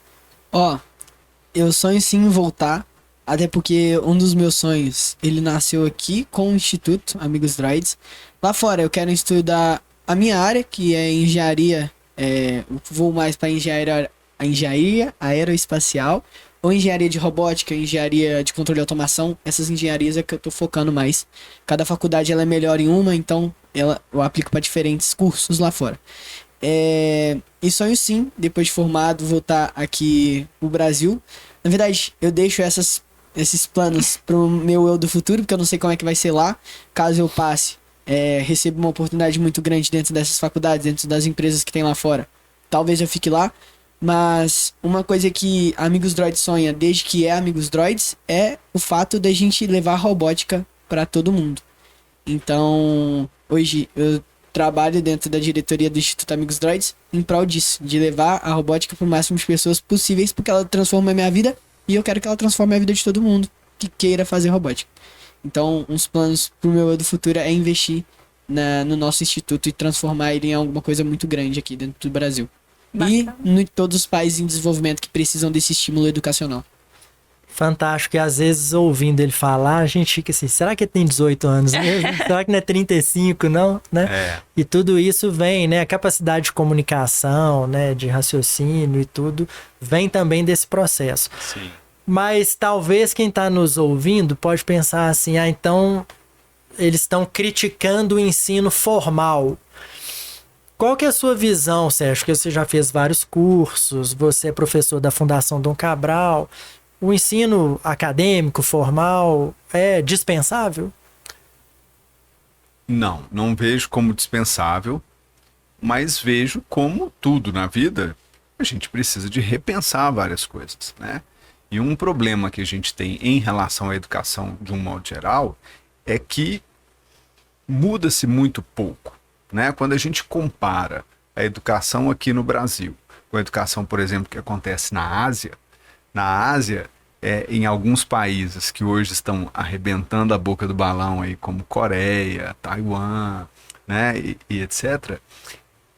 Eu sonho sim em voltar, até porque um dos meus sonhos, ele nasceu aqui com o Instituto Amigos Droids. Lá fora, eu quero estudar a minha área, que é engenharia, vou mais para engenharia aeroespacial, ou engenharia de robótica, engenharia de controle e automação. Essas engenharias é que eu tô focando mais. Cada faculdade ela é melhor em uma, então eu aplico para diferentes cursos lá fora. E sonho sim, depois de formado, voltar aqui no Brasil. Na verdade, eu deixo esses planos pro meu eu do futuro, porque eu não sei como é que vai ser lá, caso eu passe. Recebo uma oportunidade muito grande dentro dessas faculdades, dentro das empresas que tem lá fora. Talvez eu fique lá, mas uma coisa que Amigos Droids sonha desde que é Amigos Droids é o fato de a gente levar a robótica para todo mundo. Então, hoje eu trabalho dentro da diretoria do Instituto Amigos Droids em prol disso, de levar a robótica para o máximo de pessoas possíveis, porque ela transforma a minha vida e eu quero que ela transforme a vida de todo mundo que queira fazer robótica. Então, uns planos pro meu eu do futuro é investir no nosso instituto e transformar ele em alguma coisa muito grande aqui dentro do Brasil. Bacana. E em todos os países em desenvolvimento que precisam desse estímulo educacional. Fantástico, e às vezes ouvindo ele falar, a gente fica assim, será que ele tem 18 anos mesmo? Será que não é 35, não? Né? E tudo isso vem, né? A capacidade de comunicação, né? De raciocínio e tudo, vem também desse processo. Sim. Mas talvez quem está nos ouvindo pode pensar assim, então eles estão criticando o ensino formal. Qual que é a sua visão, Sérgio? Que você já fez vários cursos, você é professor da Fundação Dom Cabral. O ensino acadêmico, formal, é dispensável? Não vejo como dispensável, mas vejo como tudo na vida, a gente precisa de repensar várias coisas, né? E um problema que a gente tem em relação à educação de um modo geral é que muda-se muito pouco, né? Quando a gente compara a educação aqui no Brasil com a educação, por exemplo, que acontece na Ásia, em alguns países que hoje estão arrebentando a boca do balão aí, como Coreia, Taiwan, né, e etc.,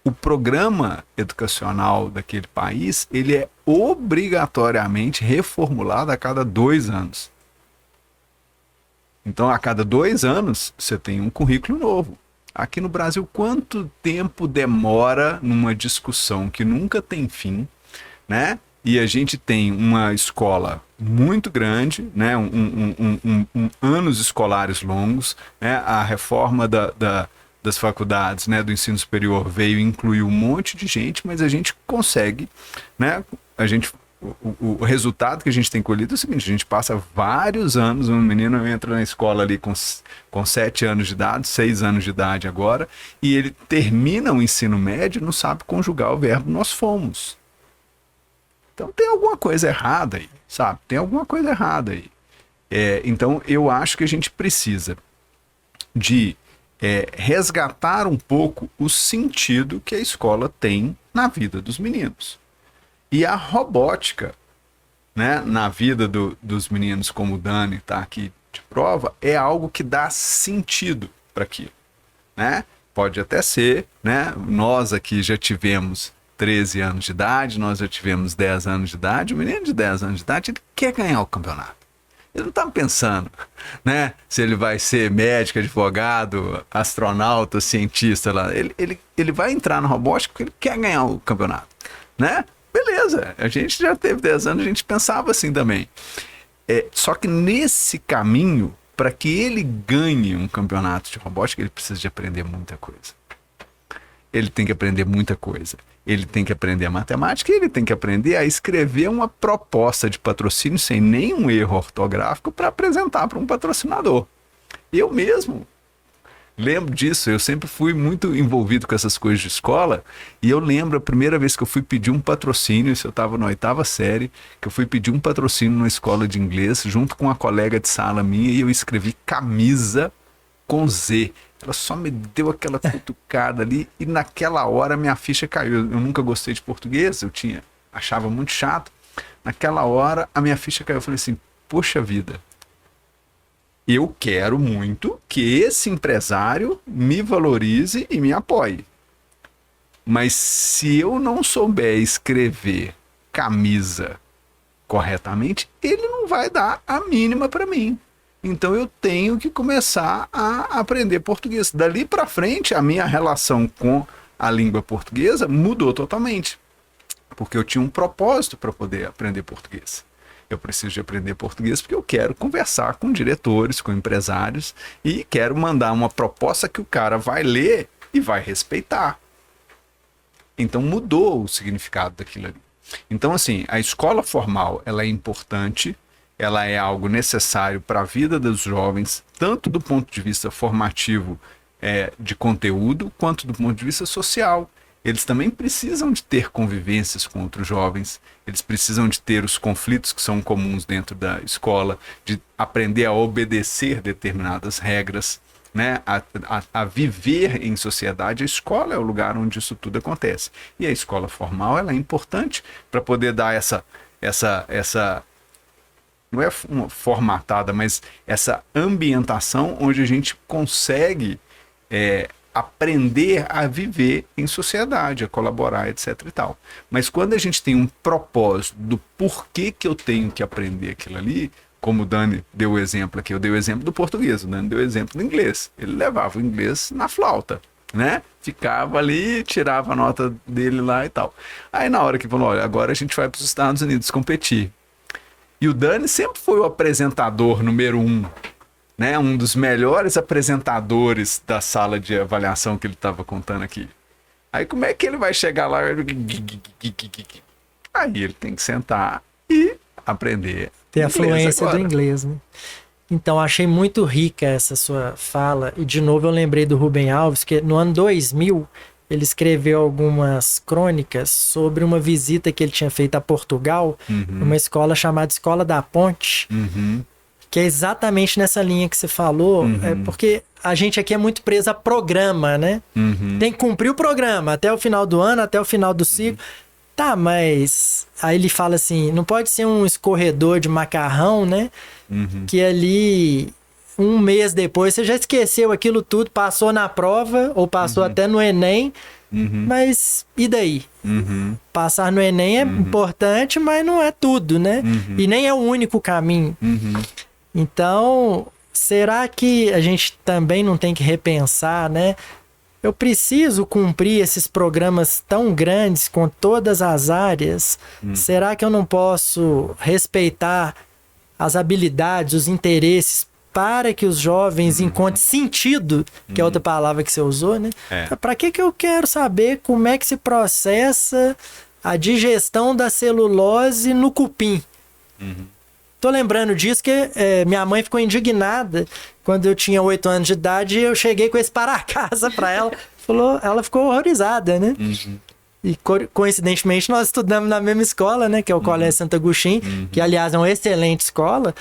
o programa educacional daquele país, ele é obrigatoriamente reformulado a cada 2 anos. Então, a cada 2 anos, você tem um currículo novo. Aqui no Brasil, quanto tempo demora numa discussão que nunca tem fim, né? E a gente tem uma escola muito grande, né? Anos escolares longos, né? A reforma das faculdades, né, do ensino superior veio incluir um monte de gente, mas a gente consegue, né? O resultado que a gente tem colhido é o seguinte: a gente passa vários anos, um menino entra na escola ali com 7 anos de idade, 6 anos de idade agora, e ele termina o ensino médio e não sabe conjugar o verbo nós fomos. Então tem alguma coisa errada aí, sabe? Tem alguma coisa errada aí. Então eu acho que a gente precisa de resgatar um pouco o sentido que a escola tem na vida dos meninos. E a robótica, né, na vida dos meninos, como o Dani está aqui de prova, é algo que dá sentido para aquilo, né? Pode até ser, né? Nós aqui já tivemos 13 anos de idade, nós já tivemos 10 anos de idade. O menino de 10 anos de idade, ele quer ganhar o campeonato. Ele não está pensando, né, se ele vai ser médico, advogado, astronauta, cientista lá. Ele vai entrar na robótica porque ele quer ganhar o campeonato, né? Beleza, a gente já teve 10 anos, a gente pensava assim também. Só que nesse caminho, para que ele ganhe um campeonato de robótica, ele precisa de aprender muita coisa. Ele tem que aprender muita coisa. Ele tem que aprender a matemática e ele tem que aprender a escrever uma proposta de patrocínio sem nenhum erro ortográfico para apresentar para um patrocinador. Eu mesmo lembro disso, eu sempre fui muito envolvido com essas coisas de escola, e eu lembro a primeira vez que eu fui pedir um patrocínio, isso eu estava na 8ª série, que eu fui pedir um patrocínio numa escola de inglês, junto com uma colega de sala minha, e eu escrevi camisa com Z. Ela só me deu aquela cutucada ali, e naquela hora minha ficha caiu. Eu nunca gostei de português, achava muito chato. Naquela hora a minha ficha caiu, eu falei assim, poxa vida, eu quero muito que esse empresário me valorize e me apoie. Mas se eu não souber escrever camisa corretamente, ele não vai dar a mínima para mim. Então eu tenho que começar a aprender português. Dali para frente, a minha relação com a língua portuguesa mudou totalmente. Porque eu tinha um propósito para poder aprender português. Eu preciso de aprender português porque eu quero conversar com diretores, com empresários, e quero mandar uma proposta que o cara vai ler e vai respeitar. Então mudou o significado daquilo ali. Então, assim, a escola formal, ela é importante, ela é algo necessário para a vida dos jovens, tanto do ponto de vista formativo de conteúdo, quanto do ponto de vista social. Eles também precisam de ter convivências com outros jovens, eles precisam de ter os conflitos que são comuns dentro da escola, de aprender a obedecer determinadas regras, né? A viver em sociedade. A escola é o lugar onde isso tudo acontece. E a escola formal, ela é importante para poder dar essa não é uma formatada, mas essa ambientação onde a gente consegue aprender a viver em sociedade, a colaborar, etc e tal. Mas quando a gente tem um propósito do porquê que eu tenho que aprender aquilo ali, como o Dani deu o exemplo aqui, eu dei o exemplo do português, o Dani deu o exemplo do inglês. Ele levava o inglês na flauta, né? Ficava ali, tirava a nota dele lá e tal. Aí na hora que falou, olha, agora a gente vai para os Estados Unidos competir. E o Dani sempre foi o apresentador número 1, né? Um dos melhores apresentadores da sala de avaliação que ele estava contando aqui. Aí como é que ele vai chegar lá? Aí ele tem que sentar e aprender. Ter a fluência agora. do inglês, né? Então, achei muito rica essa sua fala. E, de novo, eu lembrei do Rubem Alves, que no ano 2000, ele escreveu algumas crônicas sobre uma visita que ele tinha feito a Portugal, numa escola chamada Escola da Ponte, que é exatamente nessa linha que você falou, porque a gente aqui é muito preso a programa, né? Tem que cumprir o programa até o final do ano, até o final do ciclo. Tá, mas aí ele fala assim, não pode ser um escorredor de macarrão, né? Que ali, um mês depois, você já esqueceu aquilo tudo, passou na prova, ou passou até no Enem, mas e daí? Passar no Enem é importante, mas não é tudo, né? E nem é o único caminho. Então, será que a gente também não tem que repensar, né? Eu preciso cumprir esses programas tão grandes com todas as áreas. Será que eu não posso respeitar as habilidades, os interesses para que os jovens encontrem sentido, que é outra palavra que você usou, né? Para que eu quero saber como é que se processa a digestão da celulose no cupim? Tô lembrando disso que minha mãe ficou indignada quando eu tinha 8 anos de idade e eu cheguei com esse para casa para ela. Ela ficou horrorizada, né? E coincidentemente nós estudamos na mesma escola, né? Que é o Colégio Santo Agostinho, que aliás é uma excelente escola,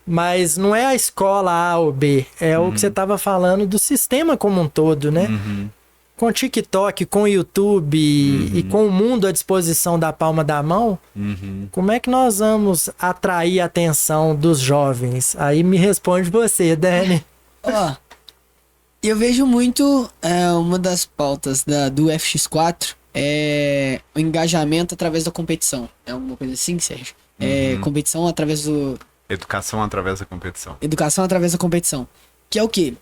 mas não é a escola A ou B, é o que você estava falando do sistema como um todo, né? Com TikTok, com YouTube e com o mundo à disposição da palma da mão, como é que nós vamos atrair a atenção dos jovens? Aí me responde você, Dani. Eu vejo muito uma das pautas do FX4 é o engajamento através da competição. É uma coisa assim, Sérgio? Competição através do... Educação através da competição. Educação através da competição. Que é o quê?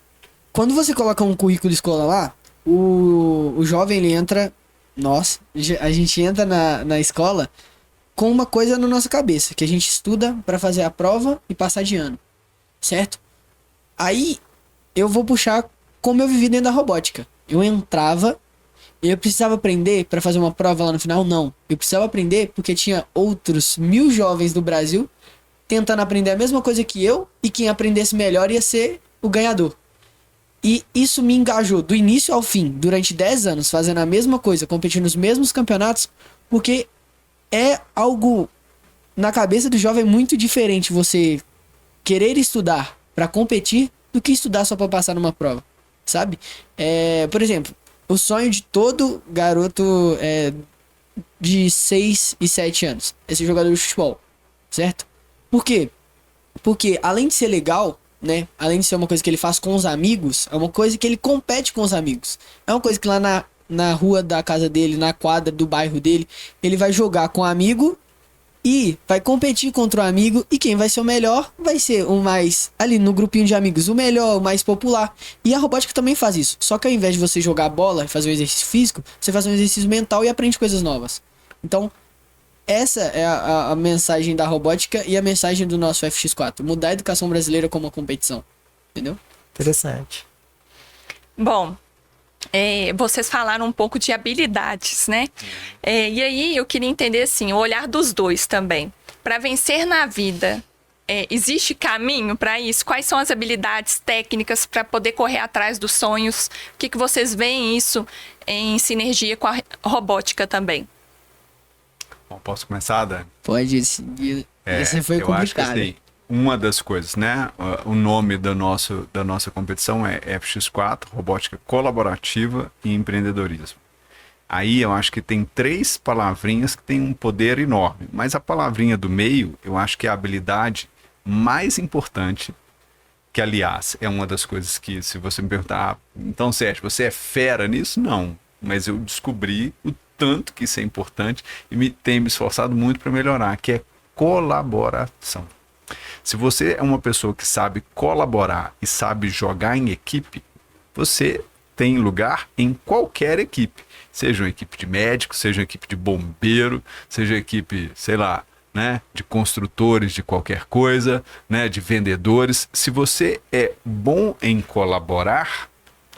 Quando você coloca um currículo escolar lá, o jovem, ele entra... Nossa, a gente entra na escola com uma coisa na nossa cabeça, que a gente estuda para fazer a prova e passar de ano, certo? Aí, eu vou puxar como eu vivi dentro da robótica. Eu entrava, eu precisava aprender para fazer uma prova lá no final? Não. Eu precisava aprender porque tinha outros 1000 jovens do Brasil tentando aprender a mesma coisa que eu, e quem aprendesse melhor ia ser o ganhador. E isso me engajou do início ao fim, durante 10 anos, fazendo a mesma coisa, competindo nos mesmos campeonatos, porque é algo na cabeça do jovem muito diferente você querer estudar para competir do que estudar só para passar numa prova, sabe? Por exemplo, o sonho de todo garoto de 6 e 7 anos é ser jogador de futebol, certo? Por quê? Porque além de ser legal, né? Além de ser uma coisa que ele faz com os amigos, é uma coisa que ele compete com os amigos. É uma coisa que lá na rua da casa dele, na quadra do bairro dele, ele vai jogar com um amigo e vai competir contra o amigo, e quem vai ser o melhor vai ser o mais, ali no grupinho de amigos, o melhor, o mais popular. E a robótica também faz isso, só que ao invés de você jogar bola e fazer um exercício físico, você faz um exercício mental e aprende coisas novas. Então, essa é a mensagem da robótica e a mensagem do nosso FX4. Mudar a educação brasileira como uma competição. Entendeu? Interessante. Bom, vocês falaram um pouco de habilidades, né? E aí eu queria entender, assim, o olhar dos dois também. Para vencer na vida, existe caminho para isso? Quais são as habilidades técnicas para poder correr atrás dos sonhos? O que vocês veem isso em sinergia com a robótica também? Bom, posso começar, Dani? Pode. Essa foi complicada. Acho que, assim, uma das coisas, né? O nome da nossa competição é FX4, Robótica Colaborativa e Empreendedorismo. Aí eu acho que tem 3 palavrinhas que têm um poder enorme. Mas a palavrinha do meio, eu acho que é a habilidade mais importante, que, aliás, é uma das coisas que, se você me perguntar, então, Sérgio, você é fera nisso? Não. Mas eu descobri o tanto que isso é importante e tenho me esforçado muito para melhorar, que é colaboração. Se você é uma pessoa que sabe colaborar e sabe jogar em equipe, você tem lugar em qualquer equipe. Seja uma equipe de médico, seja uma equipe de bombeiro, seja uma equipe, sei lá, né, de construtores de qualquer coisa, né, de vendedores. Se você é bom em colaborar,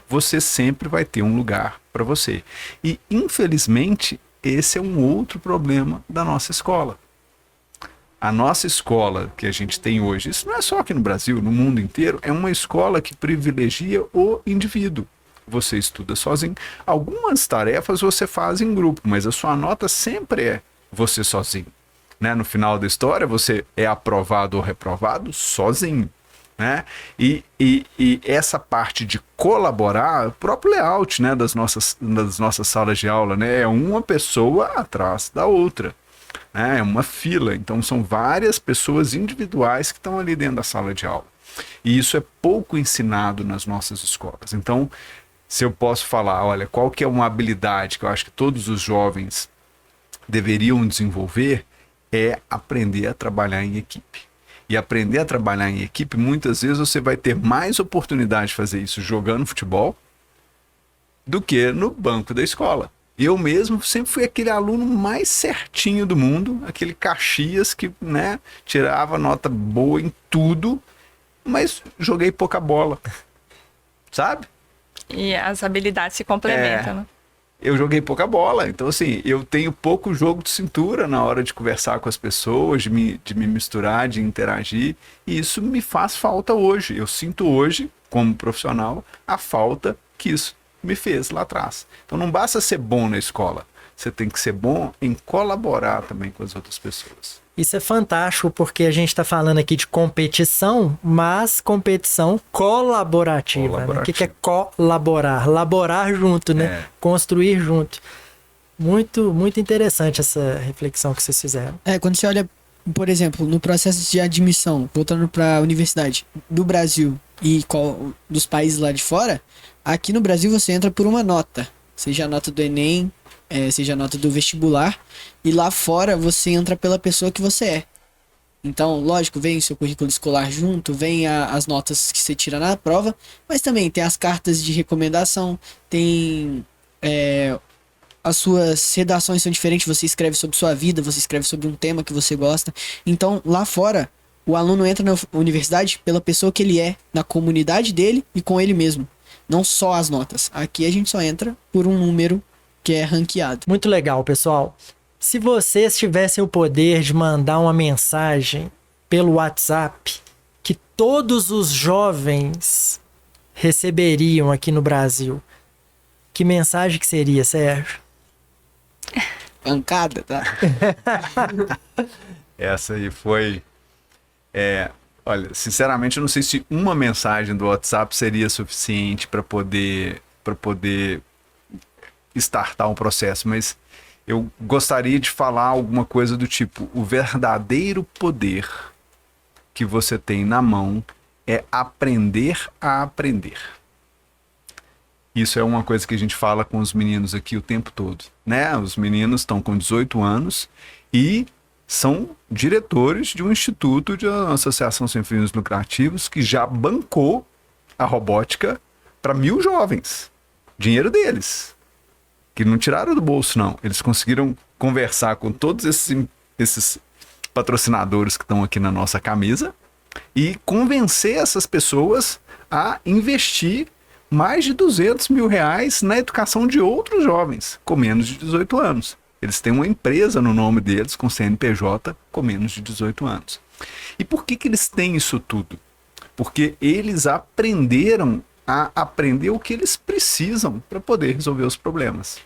você sempre vai ter um lugar para você. E, infelizmente, esse é um outro problema da nossa escola. A nossa escola que a gente tem hoje, isso não é só aqui no Brasil, no mundo inteiro, é uma escola que privilegia o indivíduo. Você estuda sozinho. Algumas tarefas você faz em grupo, mas a sua nota sempre é você sozinho. Né? No final da história, você é aprovado ou reprovado sozinho. Né? E essa parte de colaborar, o próprio layout, né, das nossas salas de aula, né, é uma pessoa atrás da outra. É uma fila, então são várias pessoas individuais que estão ali dentro da sala de aula. E isso é pouco ensinado nas nossas escolas. Então, se eu posso falar, olha, qual que é uma habilidade que eu acho que todos os jovens deveriam desenvolver, é aprender a trabalhar em equipe. E aprender a trabalhar em equipe, muitas vezes você vai ter mais oportunidade de fazer isso jogando futebol do que no banco da escola. Eu mesmo sempre fui aquele aluno mais certinho do mundo, aquele Caxias que, né, tirava nota boa em tudo, mas joguei pouca bola, sabe? E as habilidades se complementam, né? Eu joguei pouca bola, então assim, eu tenho pouco jogo de cintura na hora de conversar com as pessoas, de me misturar, de interagir, e isso me faz falta hoje. Eu sinto hoje, como profissional, a falta que isso me fez lá atrás. Então não basta ser bom na escola, você tem que ser bom em colaborar também com as outras pessoas. Isso é fantástico, porque a gente está falando aqui de competição, mas competição colaborativa. Né? O que é colaborar? Laborar junto, né? Construir junto. Muito, muito interessante essa reflexão que vocês fizeram. Quando você olha, por exemplo, no processo de admissão, voltando para a universidade do Brasil e dos países lá de fora, aqui no Brasil você entra por uma nota, seja a nota do Enem, seja a nota do vestibular, e lá fora você entra pela pessoa que você é. Então, lógico, vem o seu currículo escolar junto, vem as notas que você tira na prova, mas também tem as cartas de recomendação, tem as suas redações são diferentes, você escreve sobre sua vida, você escreve sobre um tema que você gosta. Então, lá fora, o aluno entra na universidade pela pessoa que ele é, na comunidade dele e com ele mesmo. Não só as notas. Aqui a gente só entra por um número que é ranqueado. Muito legal, pessoal. Se vocês tivessem o poder de mandar uma mensagem pelo WhatsApp que todos os jovens receberiam aqui no Brasil, que mensagem que seria, Sérgio? Pancada, tá? Essa aí foi... olha, sinceramente, eu não sei se uma mensagem do WhatsApp seria suficiente para poder startar um processo, mas eu gostaria de falar alguma coisa do tipo: o verdadeiro poder que você tem na mão é aprender a aprender. Isso é uma coisa que a gente fala com os meninos aqui o tempo todo, né? Os meninos estão com 18 anos e são diretores de um instituto de uma associação sem fins lucrativos que já bancou a robótica para 1.000 jovens. Dinheiro deles. Que não tiraram do bolso, não. Eles conseguiram conversar com todos esses patrocinadores que estão aqui na nossa camisa e convencer essas pessoas a investir mais de 200 mil reais na educação de outros jovens com menos de 18 anos. Eles têm uma empresa no nome deles com CNPJ com menos de 18 anos. E por que eles têm isso tudo? Porque eles aprenderam a aprender o que eles precisam para poder resolver os problemas.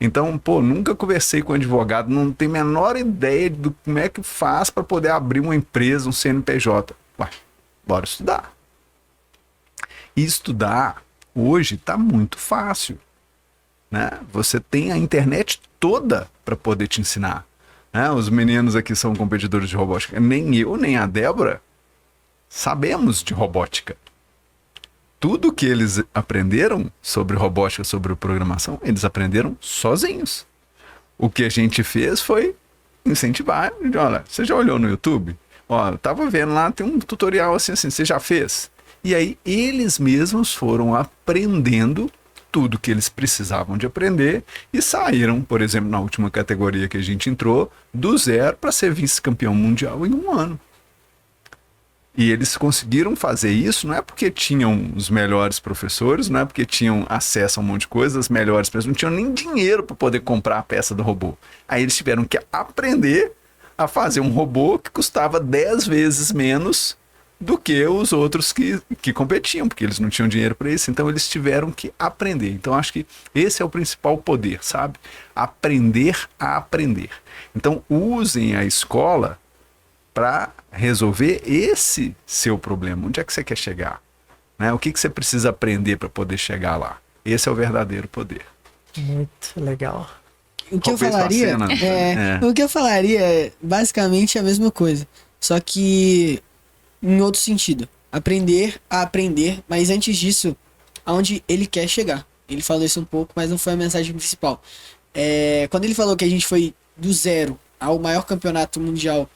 Então, nunca conversei com um advogado, não tenho a menor ideia de como é que faz para poder abrir uma empresa, um CNPJ. Ué, bora estudar. E estudar hoje está muito fácil. Né? Você tem a internet toda para poder te ensinar. Né? Os meninos aqui são competidores de robótica. Nem eu, nem a Débora sabemos de robótica. Tudo que eles aprenderam sobre robótica, sobre programação, eles aprenderam sozinhos. O que a gente fez foi incentivar. Olha, você já olhou no YouTube? Ó, eu tava vendo lá, tem um tutorial assim, você já fez? E aí eles mesmos foram aprendendo tudo que eles precisavam de aprender e saíram, por exemplo, na última categoria que a gente entrou, do zero para ser vice-campeão mundial em um ano. E eles conseguiram fazer isso, não é porque tinham os melhores professores, não é porque tinham acesso a um monte de coisas, as melhores pessoas, não tinham nem dinheiro para poder comprar a peça do robô. Aí eles tiveram que aprender a fazer um robô que custava 10 vezes menos do que os outros que competiam, porque eles não tinham dinheiro para isso. Então eles tiveram que aprender. Então acho que esse é o principal poder, sabe? Aprender a aprender. Então usem a escola para resolver esse seu problema. Onde é que você quer chegar? Né? O que você precisa aprender para poder chegar lá? Esse é o verdadeiro poder. Muito legal. O que eu falaria o que eu falaria é basicamente a mesma coisa, só que em outro sentido. Aprender a aprender, mas antes disso, aonde ele quer chegar. Ele falou isso um pouco, mas não foi a mensagem principal. Quando ele falou que a gente foi do zero ao maior campeonato mundial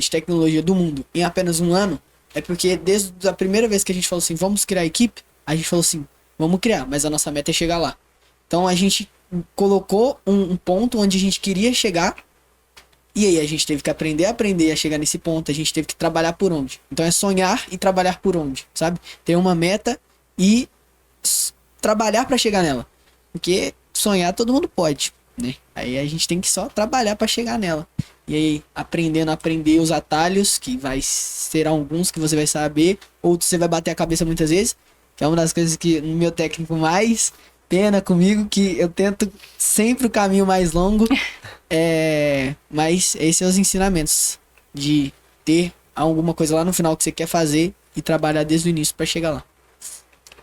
de tecnologia do mundo em apenas um ano, é porque desde a primeira vez que a gente falou assim, vamos criar a equipe, a gente falou assim, vamos criar, mas a nossa meta é chegar lá. Então a gente colocou um ponto onde a gente queria chegar, e aí a gente teve que aprender a chegar nesse ponto, a gente teve que trabalhar por onde. Então é sonhar e trabalhar por onde, sabe? Ter uma meta e trabalhar para chegar nela. Porque sonhar todo mundo pode, né? Aí a gente tem que só trabalhar para chegar nela. E aí aprender os atalhos, que vai ser alguns que você vai saber, outros você vai bater a cabeça muitas vezes, que é uma das coisas que no meu técnico mais pena comigo, que eu tento sempre o caminho mais longo. Mas esses são os ensinamentos de ter alguma coisa lá no final que você quer fazer e trabalhar desde o início para chegar lá.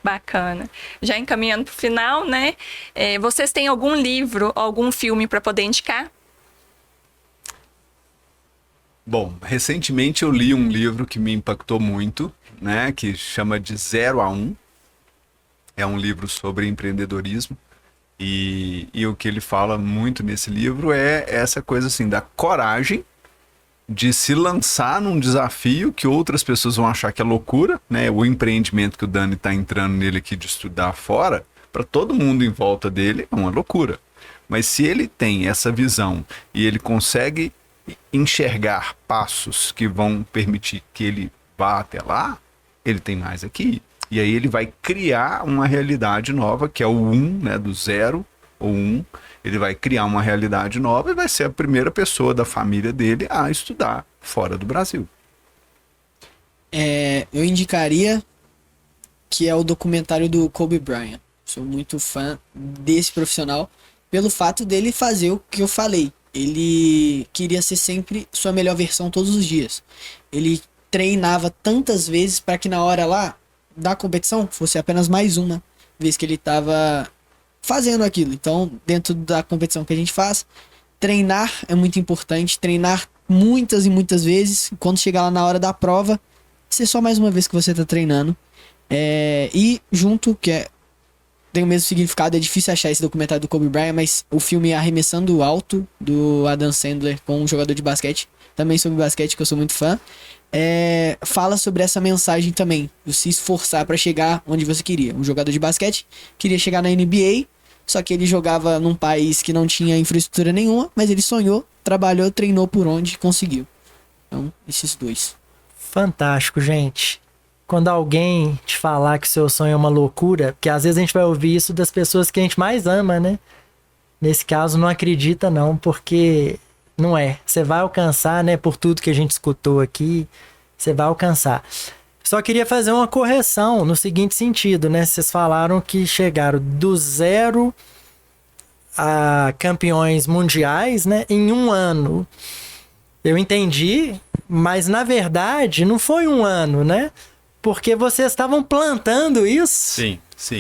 Bacana. Já encaminhando pro final, né? Vocês têm algum livro, algum filme para poder indicar? Bom, recentemente eu li um livro que me impactou muito, né? Que chama De 0 a 1. É um livro sobre empreendedorismo. E o que ele fala muito nesse livro é essa coisa assim, da coragem de se lançar num desafio que outras pessoas vão achar que é loucura, né? O empreendimento que o Dani está entrando nele aqui de estudar fora, para todo mundo em volta dele é uma loucura. Mas se ele tem essa visão e ele consegue enxergar passos que vão permitir que ele vá até lá, ele tem mais aqui. E aí ele vai criar uma realidade nova, que é o 1, né, do 0 ou 1. Ele vai criar uma realidade nova e vai ser a primeira pessoa da família dele a estudar fora do Brasil. Eu indicaria que é o documentário do Kobe Bryant. Sou muito fã desse profissional pelo fato dele fazer o que eu falei. Ele queria ser sempre sua melhor versão todos os dias. Ele treinava tantas vezes para que na hora lá da competição fosse apenas mais uma vez que ele estava fazendo aquilo. Então, dentro da competição que a gente faz, treinar é muito importante, treinar muitas e muitas vezes, quando chegar lá na hora da prova, ser só mais uma vez que você está treinando. E junto, tem o mesmo significado, é difícil achar esse documentário do Kobe Bryant, mas o filme Arremessando Alto, do Adam Sandler, com um jogador de basquete, também sobre basquete, que eu sou muito fã, fala sobre essa mensagem também, de se esforçar para chegar onde você queria. Um jogador de basquete queria chegar na NBA, só que ele jogava num país que não tinha infraestrutura nenhuma, mas ele sonhou, trabalhou, treinou por onde conseguiu. Então, esses dois. Fantástico, gente. Quando alguém te falar que seu sonho é uma loucura, porque às vezes a gente vai ouvir isso das pessoas que a gente mais ama, né? Nesse caso, não acredita não, porque não é. Você vai alcançar, né? Por tudo que a gente escutou aqui, você vai alcançar. Só queria fazer uma correção no seguinte sentido, né? Vocês falaram que chegaram do 0 a campeões mundiais, né? Em um ano. Eu entendi, mas na verdade não foi um ano, né? Porque vocês estavam plantando isso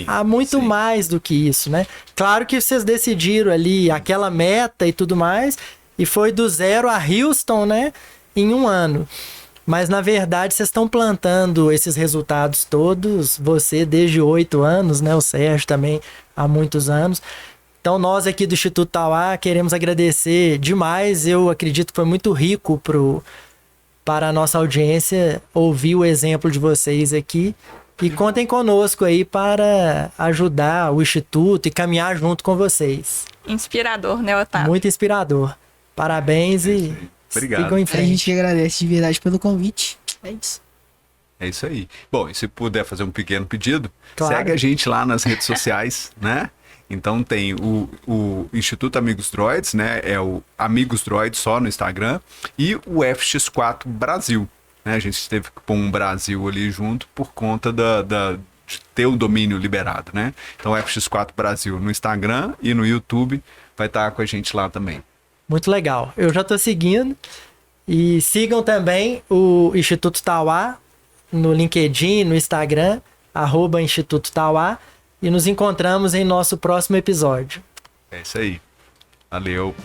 há muito mais do que isso, né? Claro que vocês decidiram ali aquela meta e tudo mais, e foi do 0 a Houston, né? Em um ano. Mas, na verdade, vocês estão plantando esses resultados todos, você desde 8 anos, né? O Sérgio também há muitos anos. Então, nós aqui do Instituto Tauá queremos agradecer demais. Eu acredito que foi muito rico para a nossa audiência ouvir o exemplo de vocês aqui. E contem conosco aí para ajudar o Instituto e caminhar junto com vocês. Inspirador, né, Otávio? Muito inspirador. Parabéns e obrigado. Ficam em frente. A gente agradece de verdade pelo convite. É isso. É isso aí. Bom, e se puder fazer um pequeno pedido, Claro. segue a gente lá nas redes sociais, né? Então tem o Instituto Amigos Droids, né? É o Amigos Droids só no Instagram. E o FX4 Brasil, né? A gente teve que pôr um Brasil ali junto por conta de ter o domínio liberado, né? Então FX4 Brasil no Instagram e no YouTube vai estar com a gente lá também. Muito legal. Eu já estou seguindo. E sigam também o Instituto Tauá no LinkedIn, no Instagram, @Instituto Tauá. E nos encontramos em nosso próximo episódio. É isso aí. Valeu.